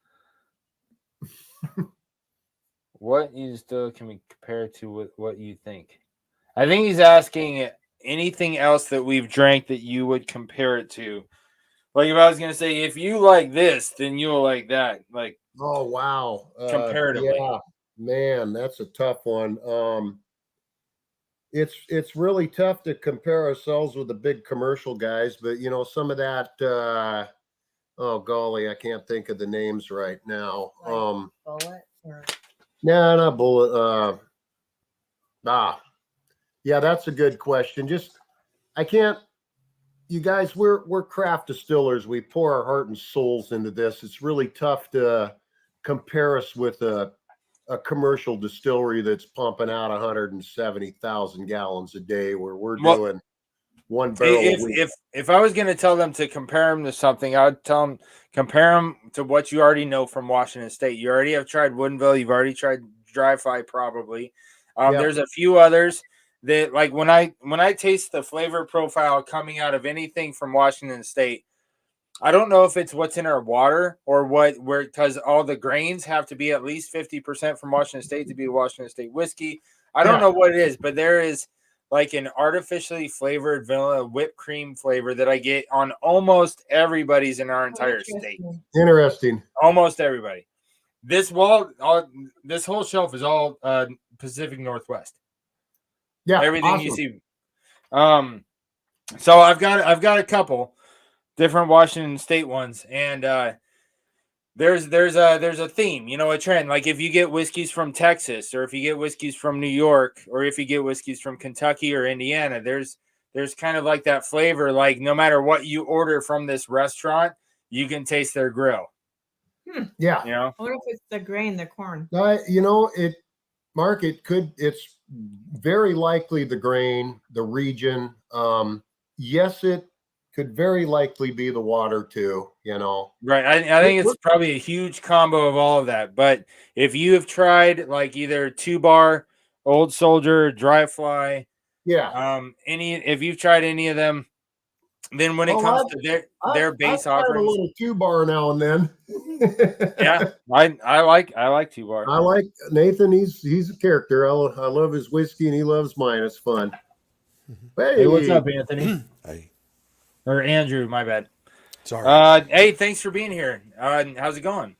What you still can we compare to what you think? I think he's asking anything else that we've drank that you would compare it to. Like if I was gonna say, if you like this, then you'll like that. Like, oh wow. Comparatively. Yeah, man, that's a tough one. It's really tough to compare ourselves with the big commercial guys, but some of that oh golly, I can't think of the names right now. Bullet or No, not Bullet. Yeah, that's a good question. I can't. You guys, we're craft distillers. We pour our heart and souls into this. It's really tough to compare us with a commercial distillery that's pumping out 170,000 gallons a day, where we're doing one barrel a week. If I was going to tell them to compare them to something, I would tell them compare them to what you already know from Washington State. You already have tried Woodinville. You've already tried Dry Fi, probably. There's a few others that, like, when I taste the flavor profile coming out of anything from Washington State, I don't know if it's what's in our water or because all the grains have to be at least 50% from Washington State to be Washington State whiskey. I don't know what it is, but there is like an artificially flavored vanilla whipped cream flavor that I get on almost everybody's in our entire state. Interesting. Almost everybody. This whole shelf is all Pacific Northwest. Yeah, everything awesome. you see. So I've got a couple different Washington State ones, and there's a theme, a trend. Like if you get whiskeys from Texas, or if you get whiskeys from New York, or if you get whiskeys from Kentucky or Indiana, there's kind of like that flavor. Like no matter what you order from this restaurant, you can taste their grill. Yeah. What if it's the grain, the corn? Mark, it's very likely the grain, the region. Yes, it could very likely be the water too, Right. I think it's probably a huge combo of all of that. But if you have tried like either 2-Bar, Old Soldier, Dry Fly, if you've tried any of them, then when it Oh, comes to their base I have a offerings, little 2-bar now and then. yeah, I like 2-bar. I like Nathan. He's a character. I love his whiskey and he loves mine. It's fun. Hey, what's up, Anthony? Hey, Or Andrew, my bad. sorry. Hey, thanks for being here. How's it going?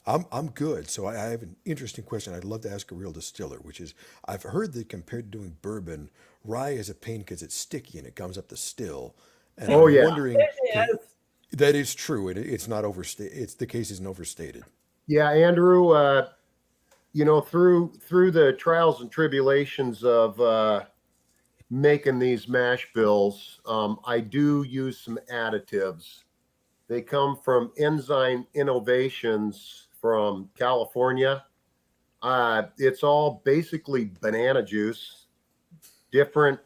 I'm good. So I have an interesting question. I'd love to ask a real distiller, which is I've heard that compared to doing bourbon, rye is a pain because it's sticky and it comes up the still. And Oh, I'm yeah. wondering that is true. It's not overstated. It's the case isn't overstated. Yeah, Andrew. Through the trials and tribulations of making these mash bills, I do use some additives. They come from Enzyme Innovations from California. It's all basically banana juice. Different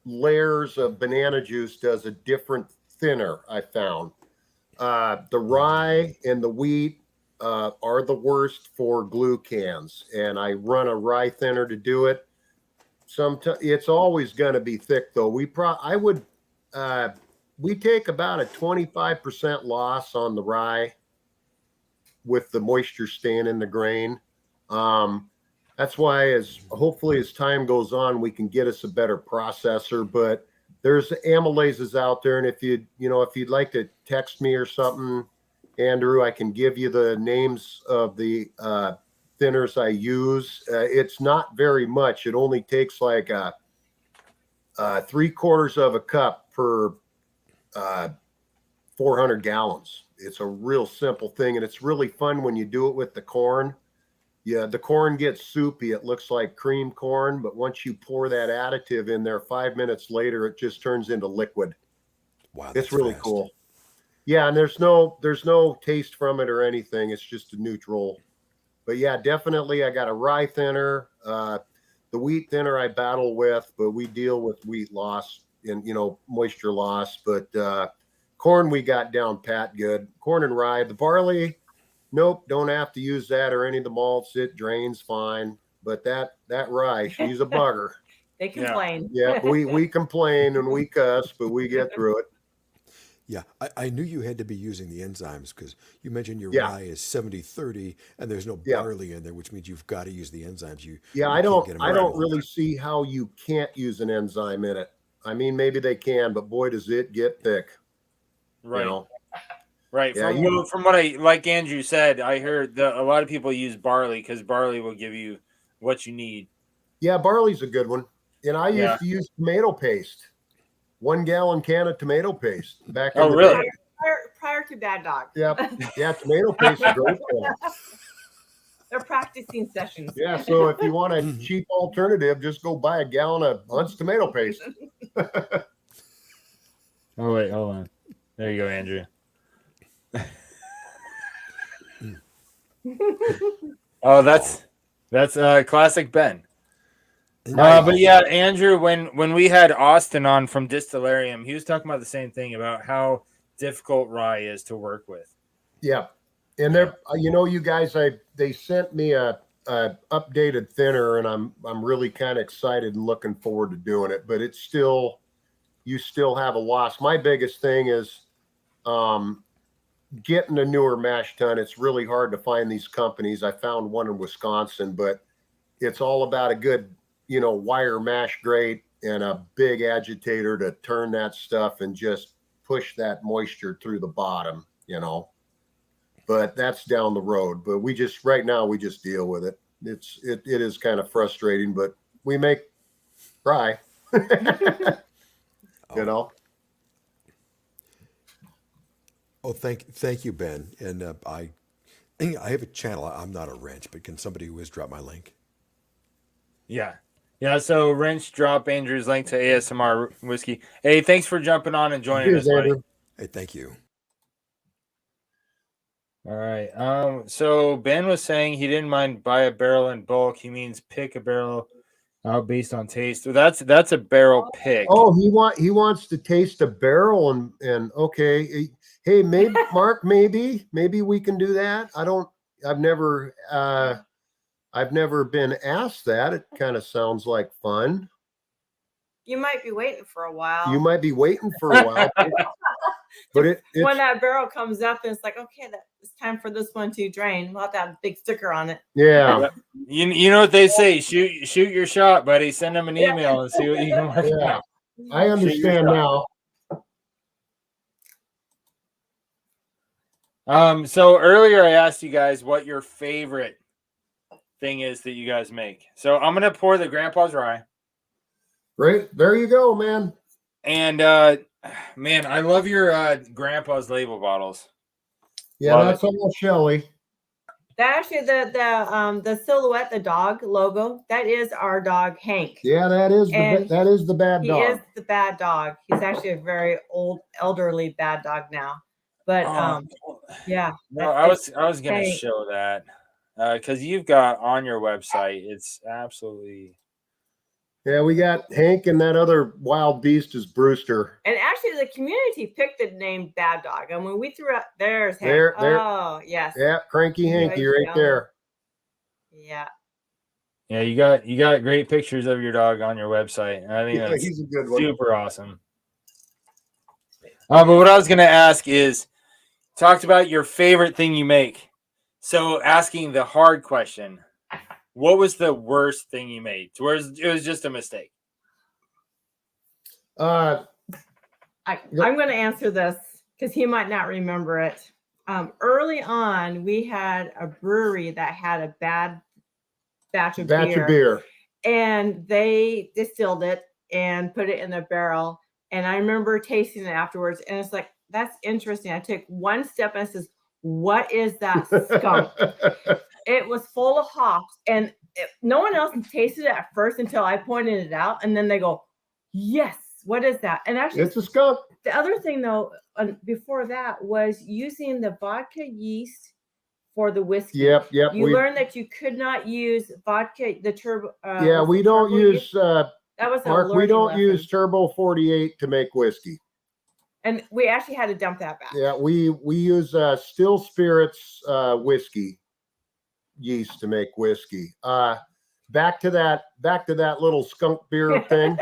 layers of banana juice does a different thinner, I found. The rye and the wheat are the worst for glue cans, and I run a rye thinner to do it. Sometimes it's always going to be thick, though. We take about a 25% loss on the rye with the moisture staying in the grain. That's why hopefully as time goes on, we can get us a better processor, but there's amylases out there. And if you'd like to text me or something, Andrew, I can give you the names of the thinners I use. It's not very much. It only takes like 3/4 of a cup per 400 gallons. It's a real simple thing, and it's really fun when you do it with the corn. Yeah, the corn gets soupy. It looks like cream corn, but once you pour that additive in there, 5 minutes later, it just turns into liquid. Wow, It's that's really fast. cool. Yeah, and there's no taste from it or anything. It's just a neutral. But yeah, definitely, I got a rye thinner. The wheat thinner I battle with, but we deal with wheat loss and moisture loss. But corn we got down pat good. Corn and rye. The barley, nope, don't have to use that or any of the malts. It drains fine. But that rye, she's a bugger. They complain. Yeah, we complain and we cuss, but we get through it. Yeah, I knew you had to be using the enzymes because you mentioned your Yeah. rye is 70/30 and there's no Yeah. barley in there, which means you've got to use the enzymes. Yeah, you I can't get 'em don't wrong. really see how you can't use an enzyme in it. I mean, maybe they can, but boy, does it get thick. Right. You know? Right. Yeah, From what like Andrew said, I heard a lot of people use barley because barley will give you what you need. Yeah, barley's a good one. And I Yeah. used to use tomato paste. 1 gallon can of tomato paste back in Oh, the really? day. Prior to Bad Dog. Yeah, tomato paste is great for them. They're practicing sessions. Yeah, so if you want a cheap alternative, just go buy a gallon of Hunt's tomato paste. Oh wait, hold on. There you go, Andrew. Oh, that's classic Ben. But yeah, Andrew, when we had Austin on from Distillerium, he was talking about the same thing about how difficult rye is to work with. Yeah, and they're you guys, they sent me a updated thinner, and I'm really kind of excited and looking forward to doing it. But it's still, you still have a loss. My biggest thing is getting a newer mash tun. It's really hard to find these companies. I found one in Wisconsin, but it's all about a good wire mash grate and a big agitator to turn that stuff and just push that moisture through the bottom, but that's down the road. But right now we just deal with it. It is kind of frustrating, but we make rye, Oh, thank you, Ben. And I have a channel. I'm not a wrench, but can somebody who has dropped my link? Yeah. So Wrench, drop Andrew's link to ASMR whiskey. Hey, thanks for jumping on and joining us, buddy. Hey, thank you. All right. So Ben was saying he didn't mind buy a barrel in bulk. He means pick a barrel based on taste. So that's a barrel pick. Oh, he wants to taste a barrel and okay. Hey, maybe Mark, maybe we can do that. I've never been asked that. It kind of sounds like fun. You might be waiting for a while. You might be waiting for a while, but it's when that barrel comes up and it's like, okay, it's time for this one to drain. We'll have to have a big sticker on it. yeah. You know what they say? Shoot your shot, buddy. Send them an email and see what you can work Yeah. out. I understand now. So earlier I asked you guys what your favorite thing is that you guys make. So I'm gonna pour the Grandpa's Rye. Right there you go, man. And man, I love your Grandpa's label bottles. Yeah, Love that's all Shelly. That actually the silhouette, the dog logo, that is our dog Hank. Yeah, that is And the bad He dog. is the bad dog. He's actually a very old, elderly bad dog now. But yeah. No, I was gonna Hank. show that because you've got on your website. It's absolutely. Yeah, we got Hank, and that other wild beast is Brewster. And actually, the community picked the name Bad Dog. And when we threw out, there's Hank. There. Oh, yes. Yeah, Cranky Hanky right Yeah. there. Yeah. Yeah, you got great pictures of your dog on your website. And I think Yeah, that's he's a good one. super awesome. But what I was gonna ask is, talked about your favorite thing you make. So asking the hard question, what was the worst thing you made? Where it was just a mistake. I'm going to answer this because he might not remember it. Early on, we had a brewery that had a bad batch of beer. And they distilled it and put it in a barrel. And I remember tasting it afterwards. And it's like, that's interesting. I took one step and I says, what is that skunk? It was full of hops. And no one else tasted it at first until I pointed it out. And then they go, yes, what is that? And actually, It's a skunk. the other thing, though, before that was using the vodka yeast for the whiskey. Yep. You learned that you could not use vodka, the turbo. Yeah, was we it don't turbo use yeast? That was a Mark. We learning don't lesson. use Turbo 48 to make whiskey. And we actually had to dump that back. Yeah, we use still spirits whiskey yeast to make whiskey. Back to that little skunk beer thing.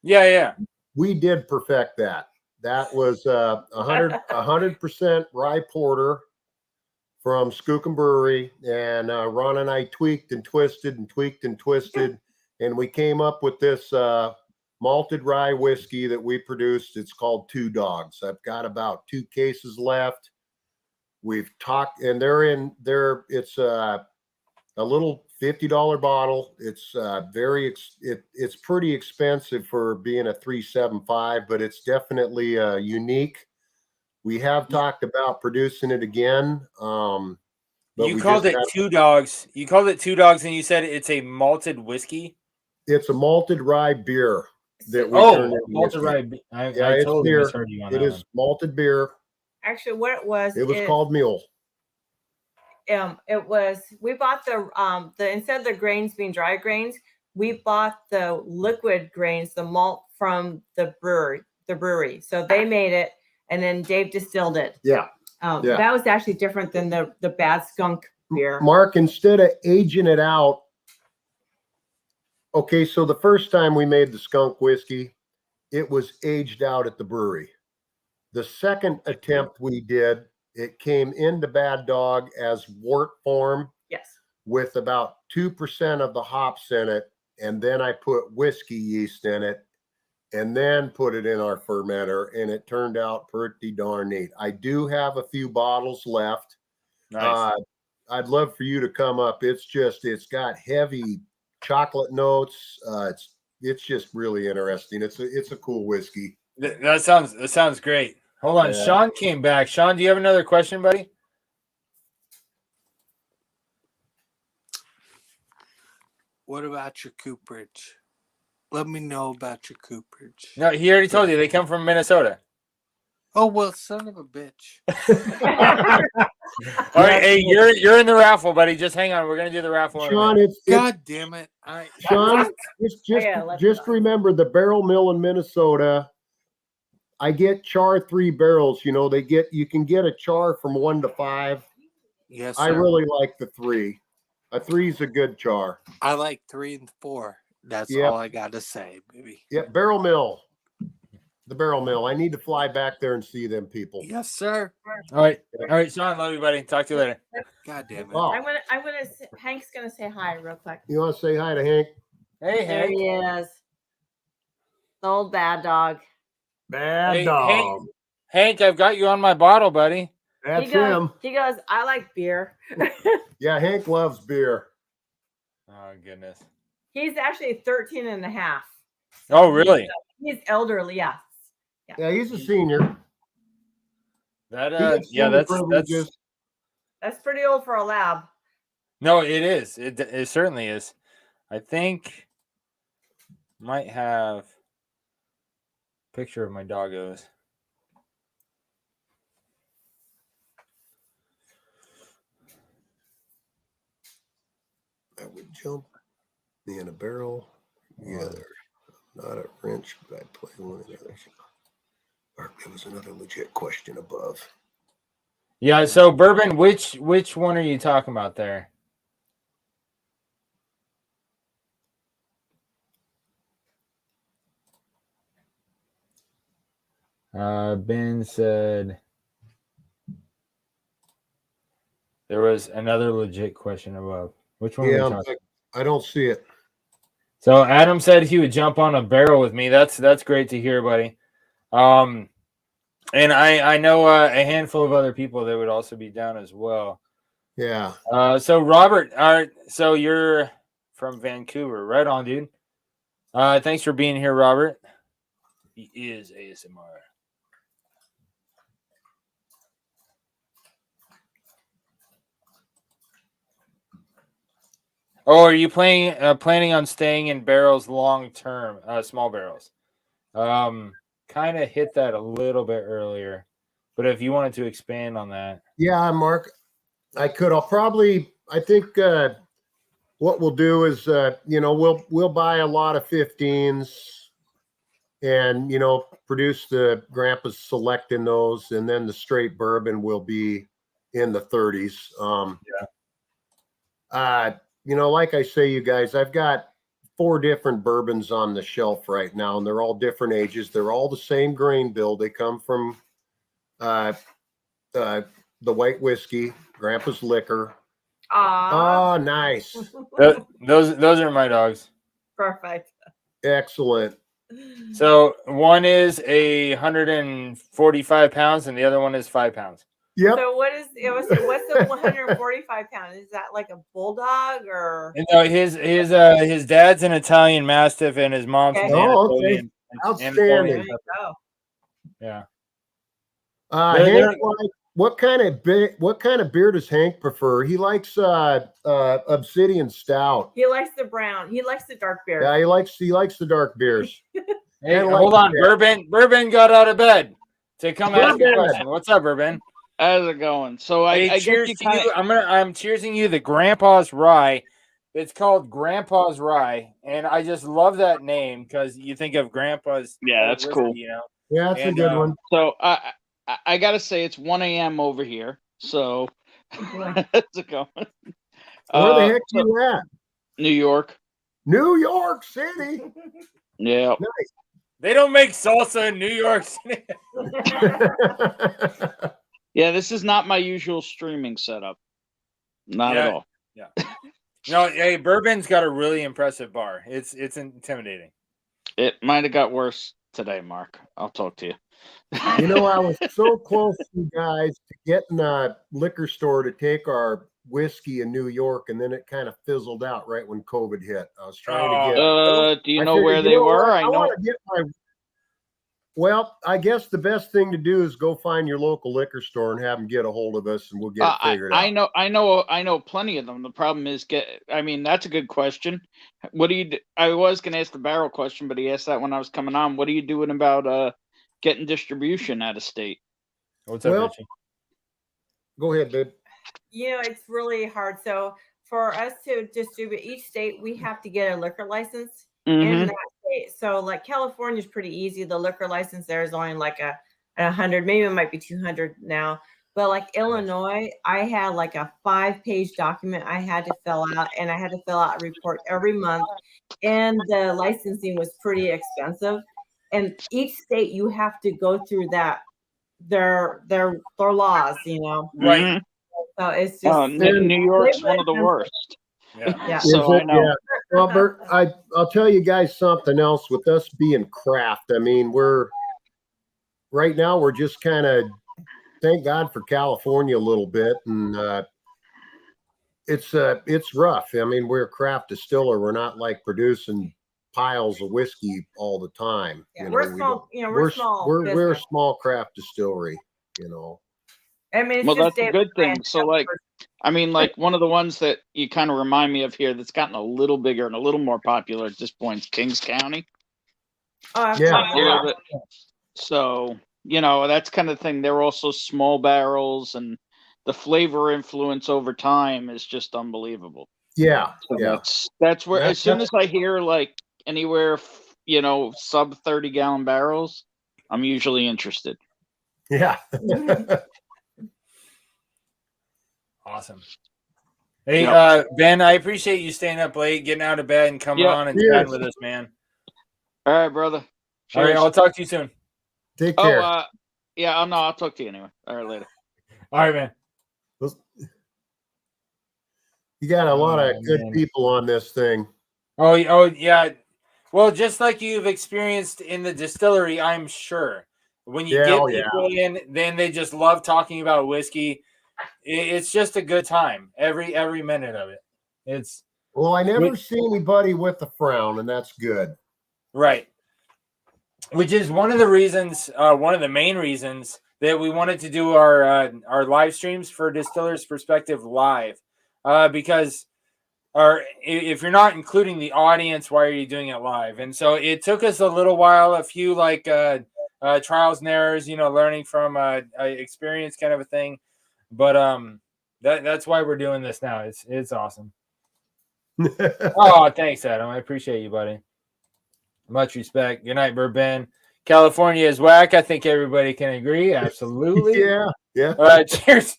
Yeah. We did perfect that. That was 100% rye porter from Skookum Brewery, and Ron and I tweaked and twisted, and we came up with this malted rye whiskey that we produced. It's called Two Dogs. I've got about 2 cases left. We've talked, and it's a little $50 bottle. It's it's pretty expensive for being a 375, but it's definitely unique. We have talked about producing it again. But You called it Two Dogs. You called it Two Dogs, and you said it's a malted whiskey. It's a malted rye beer that we turned into malted whiskey. rye. Yeah, I it's totally beer. misheard you on It that is one. malted beer. Actually, what it was Called Mule. It was, we bought the instead of the grains being dry grains, we bought the liquid grains, the malt from the brewery. So they made it, and then Dave distilled it. Yeah. That was actually different than the bad skunk beer. Mark, instead of aging it out, okay, so the first time we made the skunk whiskey, it was aged out at the brewery. The second attempt we did, it came into Bad Dog as wort form. Yes. With about 2% of the hops in it. And then I put whiskey yeast in it and then put it in our fermenter, and it turned out pretty darn neat. I do have a few bottles left. Nice. I'd love for you to come up. It's got heavy chocolate notes. It's just really interesting. It's a cool whiskey. That sounds great. Hold on, Yeah. Sean came back. Sean, do you have another question, buddy? What about your cooperage? Let me know about your cooperage. No, he already told you they come from Minnesota. Oh well, son of a bitch. All right, hey, you're in the raffle, buddy. Just hang on. We're gonna do the raffle. in a Sean, minute. God damn it! Sean, just remember the barrel mill in Minnesota. I get char 3 barrels. You know, you can get a char from 1 to 5. Yes, I sir. really like the 3. A 3's a good char. I like 3 and 4. That's Yep. all I got to say, baby. Yeah, Barrel Mill. The Barrel Mill. I need to fly back there and see them people. Yes, sir. All right, Sean. Love you, buddy. Talk to you later. God damn it. Oh, Hank's gonna say hi real quick. you want to say hi to Hank? Hey, There Hank. he is. The old bad dog. Bad Hey, dog. Hank, I've got you on my bottle, buddy. That's he goes, him. He goes, I like beer. Yeah, Hank loves beer. Oh goodness. He's actually 13 and a half. Oh really? He's elderly, yeah. Yeah, he's a senior. That He gets yeah, senior that's privileges. That's pretty old for a lab. no, it is. It certainly is. I think might have a picture of my doggos. I would jump me in a barrel together. Not a wrench, but I'd play one of the others. Or there was another legit question above. Yeah, so bourbon, which one are you talking about there? Ben said there was another legit question above. Which one? Yeah, are we talking? I don't see it. So Adam said he would jump on a barrel with me. That's great to hear, buddy. And I know a handful of other people that would also be down as well. Yeah. So Robert, so you're from Vancouver, right on, dude. Thanks for being here, Robert. He is ASMR. Oh, are you planning on staying in barrels long term? Small barrels. Kind of hit that a little bit earlier, but if you wanted to expand on that. Yeah, Mark, I could. I think what we'll do is, we'll buy a lot of 15s and, produce the Grandpa's Select in those. And then the straight bourbon will be in the 30s. Like I say, you guys, I've got 4 different bourbons on the shelf right now, and they're all different ages. They're all the same grain bill. They come from the white whiskey, Grandpa's liquor. Ah, Oh, nice. Those are my dogs. perfect. Excellent. So one is 145 pounds, and the other one is 5 pounds. Yep. So what's the 145 pound? Is that like a bulldog or? And no, his dad's an Italian Mastiff, and his mom's Okay. an Oh, okay. Anatolian. Outstanding. There Anatolian. you go. Yeah. Hank, what kind of beer does Hank prefer? He likes Obsidian Stout. He likes the brown. He likes the dark beer. Yeah, he likes the dark beers. Hey, I like hold on, that. Bourbon got out of bed to come ask a Bourbon. question. What's up, Bourbon? How's it going? So I guess cheers you to kind you. I'm cheersing you the Grandpa's Rye. It's called Grandpa's Rye, and I just love that name because you think of Grandpa's. Yeah, that's whiskey, cool. Yeah, that's And, a good one. So I gotta say it's 1 a.m. over here. So how's it going? Where the heck so- you at? New York. New York City. Yeah. They don't make salsa in New York City. Yeah, this is not my usual streaming setup. Not at all. Yeah. No, hey, Bourbon's got a really impressive bar. It's intimidating. It might have got worse today, Mark. I'll talk to you. I was so close, you guys, to getting a liquor store to take our whiskey in New York, and then it kind of fizzled out right when COVID hit. I was trying to get. Do you I know figured, where you they know were? what? I know. want to get my. Well, I guess the best thing to do is go find your local liquor store and have them get a hold of us, and we'll get it figured out. I know plenty of them. The problem is that's a good question. What do you do? I was going to ask the barrel question, but he asked that when I was coming on. What are you doing about getting distribution out of state? What's up, Well, Richie? Go ahead, babe. It's really hard. So for us to distribute each state, we have to get a liquor license in that state. So like California is pretty easy. The liquor license there is only like a 100, maybe it might be 200 now. But like Illinois, I had like a 5-page document I had to fill out, and I had to fill out a report every month. And the licensing was pretty expensive. And each state, you have to go through their laws, you know. Right. Mhm. So it's just Oh, New York's one of the worst. Yeah. So I know. Yeah. Robert, I'll tell you guys something else with us being craft. I mean, right now we're just kind of, thank God for California a little bit. And it's rough. I mean, we're a craft distiller. We're not like producing piles of whiskey all the time. Yeah, You we're know, small. You know, we're small. We're a business. small craft distillery, you know. I mean, it's Well, just that's a good thing. So, like, I mean, like one of the ones that you kind of remind me of here that's gotten a little bigger and a little more popular at this point is Kings County. Oh, Yeah. So, you know, that's kind of thing. They're also small barrels, and the flavor influence over time is just unbelievable. Yeah. So Yeah. that's where, Yeah, as soon as I hear like anywhere, you know, sub 30-gallon barrels, I'm usually interested. Yeah. Awesome. Hey, Yep. Ben, I appreciate you staying up late, getting out of bed, and coming Yep. on and Cheers. chatting with us, man. All right, brother. All right, Cheers. I'll talk to you soon. Take care. Yeah, oh, no, I'll talk to you anyway. All right, later. All right, man. You got a lot of good man. people on this thing. Oh, yeah. Well, just like you've experienced in the distillery, I'm sure. When you get people in, then they just love talking about whiskey. It's just a good time every minute of it. Well, I never see anybody with a frown, and that's good. Right. Which is one of the reasons, one of the main reasons that we wanted to do our live streams for Distiller's Perspective live, because if you're not including the audience, why are you doing it live? And so it took us a little while, a few like trials and errors, you know, learning from experience kind of a thing. But that's why we're doing this now. It's awesome. Oh, thanks, Adam. I appreciate you, buddy. Much respect. Good night, BourBen. California is whack. I think everybody can agree. Absolutely. Yeah. Cheers.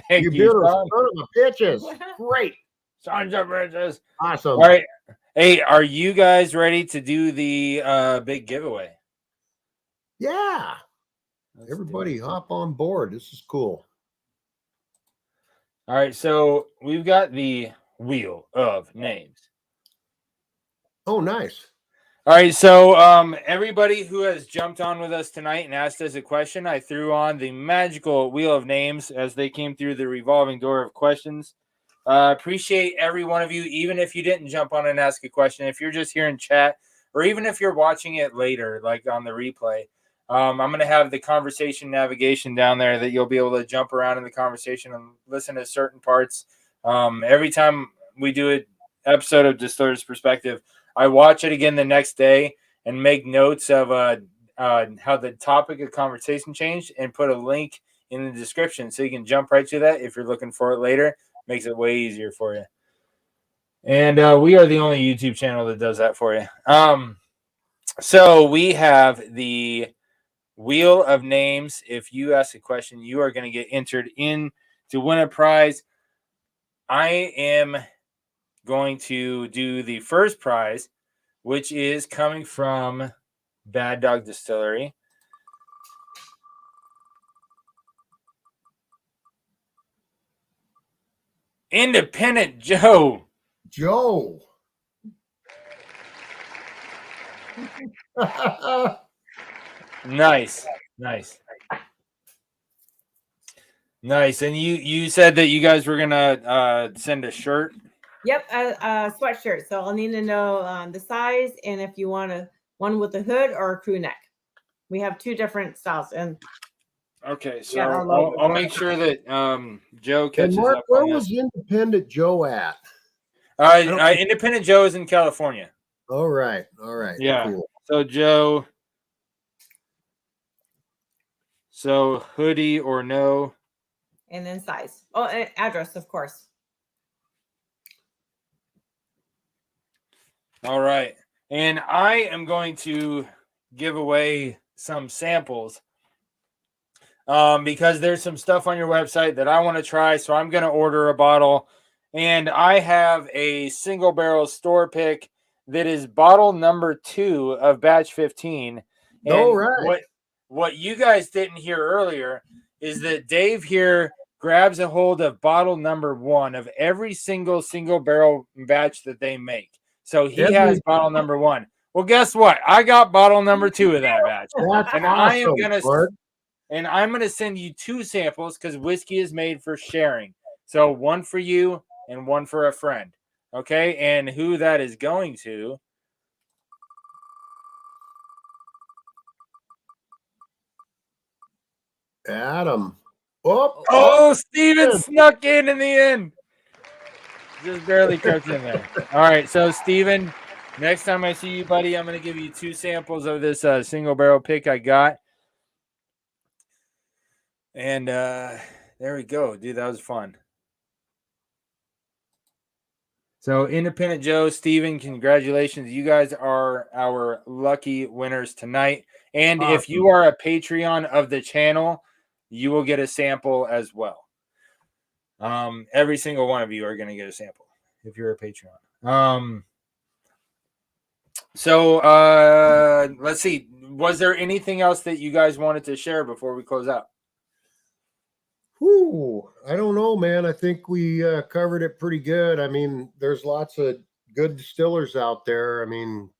Thank you. Beautiful. Son of the pitches. Great. Sons of bitches. Awesome. All right. Hey, are you guys ready to do the big giveaway? Yeah. Everybody hop on board. This is cool. All right. So we've got the Wheel of Names. Oh, nice. All right, so everybody who has jumped on with us tonight and asked us a question, I threw on the magical Wheel of Names as they came through the Revolving Door of Questions. Appreciate every one of you, even if you didn't jump on and ask a question. If you're just here in chat, or even if you're watching it later, like on the replay, I'm going to have the conversation navigation down there that you'll be able to jump around in the conversation and listen to certain parts. Every time we do an episode of Distiller's Perspective, I watch it again the next day and make notes of how the topic of conversation changed and put a link in the description so you can jump right to that if you're looking for it later. Makes it way easier for you. And we are the only YouTube channel that does that for you. So we have the Wheel of Names. If you ask a question, you are going to get entered in to win a prize. I am going to do the first prize, which is coming from Bad Dog Distillery. Indpndt Joe. Nice. And you said that you guys were gonna send a shirt. Yep, a sweatshirt. So I'll need to know the size and if you want one with a hood or a crew neck. We have two different styles. And okay, so yeah, I'll make sure that Joe catches Mark, up. where was Indpndt Joe at? Indpndt Joe is in California. All right. Yeah. Cool. So Joe. So hoodie or no. And then size. Oh, and address, of course. All right. And I am going to give away some samples because there's some stuff on your website that I want to try. So I'm going to order a bottle. And I have a single barrel store pick that is bottle number 2 of batch 15. And All right. what you guys didn't hear earlier is that Dave here grabs a hold of bottle number 1 of every single barrel batch that they make. So he has bottle number 1. Well, guess what? I got bottle number 2 of that batch. That's And awesome, I'm gonna send you 2 samples because whiskey is made for sharing. So one for you and one for a friend. Okay, and who that is going to? Adam. Oh, Oh, Steven snuck in the end. Just barely crept in there. All right, so Steven, next time I see you, buddy, I'm going to give you 2 samples of this single barrel pick I got. And there we go. Dude, that was fun. So Indpndt Joe, Steven, congratulations. You guys are our lucky winners tonight. And if you are a Patreon of the channel, you will get a sample as well. Every single one of you are going to get a sample if you're a Patreon. So let's see. Was there anything else that you guys wanted to share before we close out? Whew, I don't know, man. I think we covered it pretty good. I mean, there's lots of good distillers out there. I mean,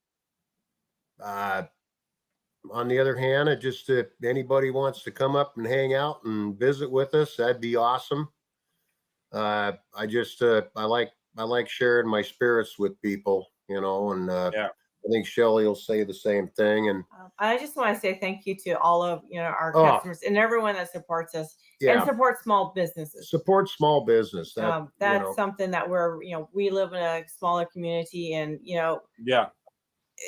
on the other hand, if anybody wants to come up and hang out and visit with us, that'd be awesome. I like sharing my spirits with people, and yeah. I think Shelly will say the same thing. And I just want to say thank you to all of our customers and everyone that supports us and supports small businesses. Support small business. That's something that we live in a smaller community, and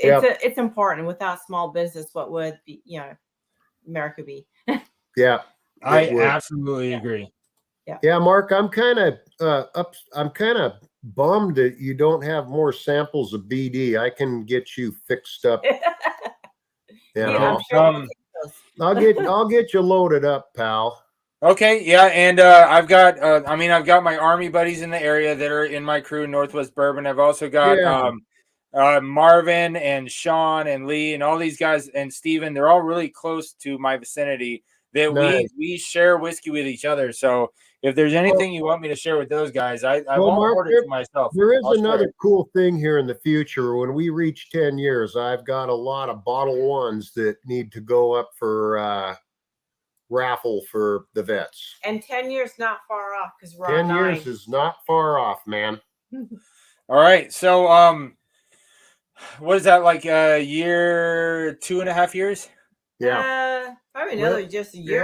it's important. Without small business, what would be America be? Yeah, I absolutely agree. Yeah, Mark, I'm kind of bummed that you don't have more samples of BD. I can get you fixed up. I'll get you loaded up, pal. Okay, yeah, and I've got my Army buddies in the area that are in my crew, Northwest Bourbon. I've also got Marvin and Sean and Lee and all these guys and Steven. They're all really close to my vicinity. That we share whiskey with each other. So if there's anything you want me to share with those guys, I won't order it to myself. There is another cool thing here in the future. When we reach 10 years, I've got a lot of bottle 1s that need to go up for raffle for the vets. And 10 years not far off, because we're 10 years is not far off, man. All right. So what is that, like a year, 2.5 years? Yeah. Probably another just a year.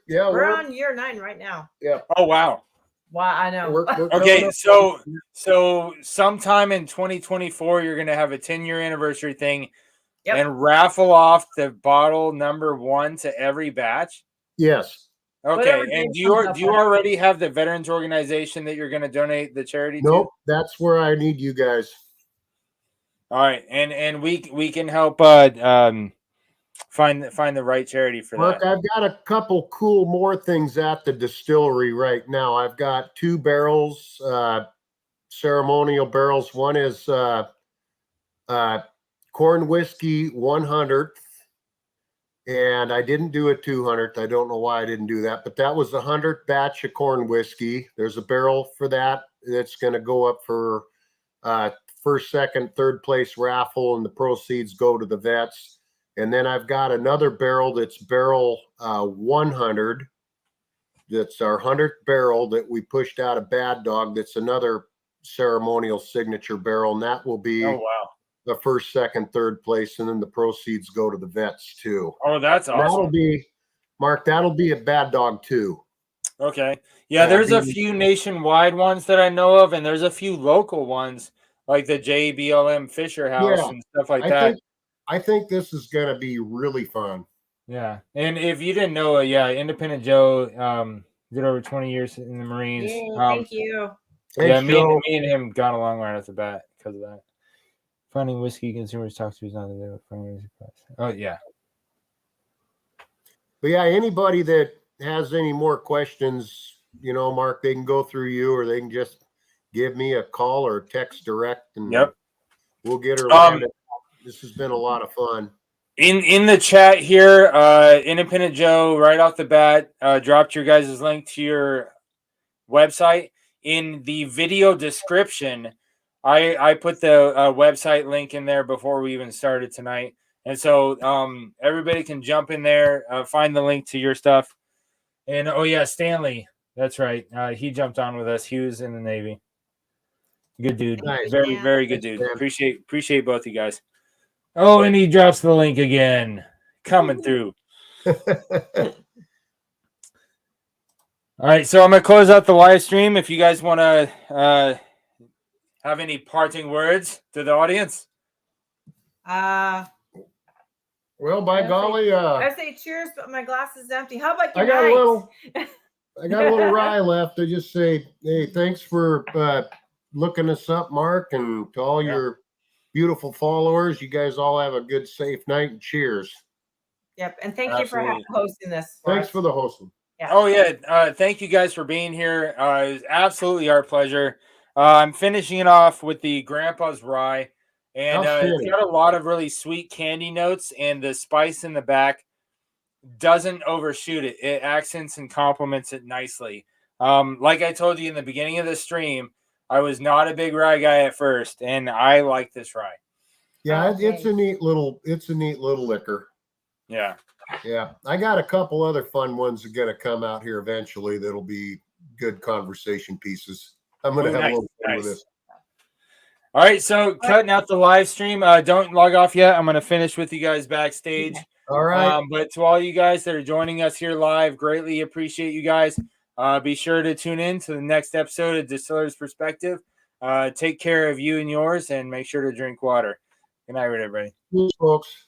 Yeah, we're on year 9 right now. Yeah. Oh wow. Wow, I know. We're okay, so sometime in 2024, you're gonna have a 10-year anniversary thing and raffle off the bottle number 1 to every batch. Yes. Okay, and do you already have the veterans organization that you're gonna donate the charity to? Nope, that's where I need you guys. All right, and we can help find the right charity for Mark, that. I've got a couple cool more things at the distillery right now. I've got 2 barrels, ceremonial barrels. One is corn whiskey 100th, and I didn't do a 200th. I don't know why I didn't do that, but that was the 100th batch of corn whiskey. There's a barrel for that that's going to go up for first, second, third place raffle, and the proceeds go to the vets. And then I've got another barrel that's barrel 100. That's our 100th barrel that we pushed out of Bad Dog. That's another ceremonial signature barrel, and that will be the first, second, third place, and then the proceeds go to the vets too. Oh, that's awesome. That'll be a Bad Dog too. Okay. Yeah, there's a few nationwide ones that I know of, and there's a few local ones like the JBLM Fisher House and stuff like that. I think this is going to be really fun. Yeah. And if you didn't know, Indpndt Joe did over 20 years in the Marines. Thank you. Yeah, me and him got along right off the bat because of that. Finding whiskey consumers talk to is not the finding whiskey price. Oh, yeah. But yeah, anybody that has any more questions, you know, Mark, they can go through you, or they can just give me a call or text direct, and we'll get her landed. This has been a lot of fun. In the chat here, Indpndt Joe, right off the bat, dropped your guys' link to your website. In the video description, I put the website link in there before we even started tonight. And so everybody can jump in there, find the link to your stuff. And oh yeah, Stanley, that's right. He jumped on with us. He was in the Navy. Good dude. Nice. Very, Yeah. very good dude. Thanks, Appreciate both you guys. Oh, and he drops the link again. Coming through. All right, so I'm gonna close out the live stream. If you guys want to have any parting words to the audience, Well, by golly, I say cheers, but my glass is empty. How about you? I got a little rye left. I just say, hey, thanks for looking us up, Mark, and to all your beautiful followers. You guys all have a good, safe night, and cheers. Yep, and thank you for Absolutely. hosting this. Thanks for the hosting. Yeah. oh yeah, thank you guys for being here. It was absolutely our pleasure. I'm finishing it off with the Grandpa's Rye, and it's Outstanding. got a lot of really sweet candy notes, and the spice in the back doesn't overshoot it. It accents and complements it nicely. Like I told you in the beginning of the stream, I was not a big rye guy at first, and I like this rye. Yeah, Okay. it's a neat little liquor. Yeah. Yeah, I got a couple other fun ones that are gonna come out here eventually. That'll be good conversation pieces. I'm gonna Oh, have nice, a little fun with nice. this. All right, so cutting out the live stream. Don't log off yet. I'm gonna finish with you guys backstage. All right. But to all you guys that are joining us here live, greatly appreciate you guys. Be sure to tune in to the next episode of Distiller's Perspective. Take care of you and yours, and make sure to drink water. Good night, everybody. Cheers, folks.